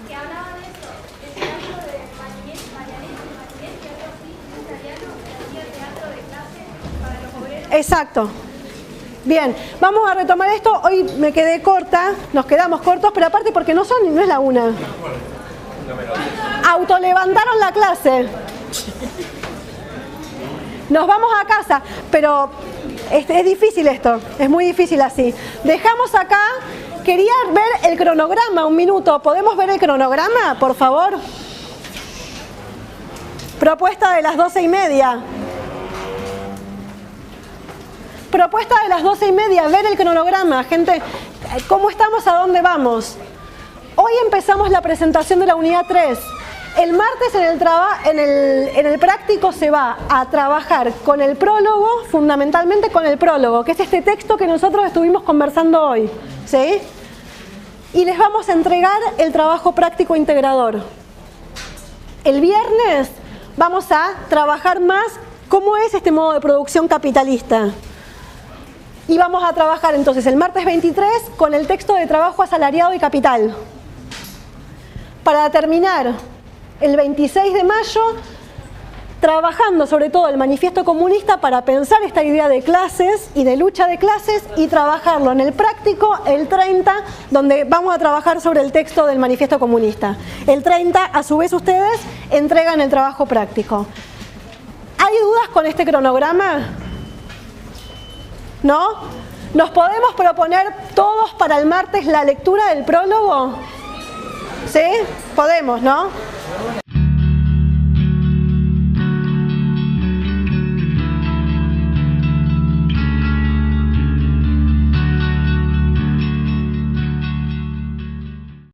Que hablaba de esto, el teatro de Marianesi, que algo así, un italiano que hacía teatro de clase para los obreros. Exacto. Bien, vamos a retomar esto. Hoy me quedé corta, nos quedamos cortos, pero aparte porque no es la una. Autolevantaron la clase. nos vamos a casa, pero es difícil esto, es muy difícil así. Dejamos acá, quería ver el cronograma, un minuto, ¿podemos ver el cronograma, por favor? Propuesta de las 12:30. Propuesta de las 12:30, ver el cronograma, gente, ¿cómo estamos? ¿A dónde vamos? Hoy empezamos la presentación de la unidad 3. El martes en el práctico se va a trabajar con el prólogo, fundamentalmente con el prólogo, que es este texto que nosotros estuvimos conversando hoy, ¿sí? Y les vamos a entregar el trabajo práctico integrador. El viernes vamos a trabajar más cómo es este modo de producción capitalista. Y vamos a trabajar entonces el martes 23 con el texto de trabajo asalariado y capital. Para terminar el 26 de mayo trabajando sobre todo el manifiesto comunista para pensar esta idea de clases y de lucha de clases y trabajarlo en el práctico el 30, donde vamos a trabajar sobre el texto del manifiesto comunista. El 30, a su vez ustedes entregan el trabajo práctico. ¿Hay dudas con este cronograma? ¿No? ¿Nos podemos proponer todos para el martes la lectura del prólogo? ¿Sí? Podemos, ¿no?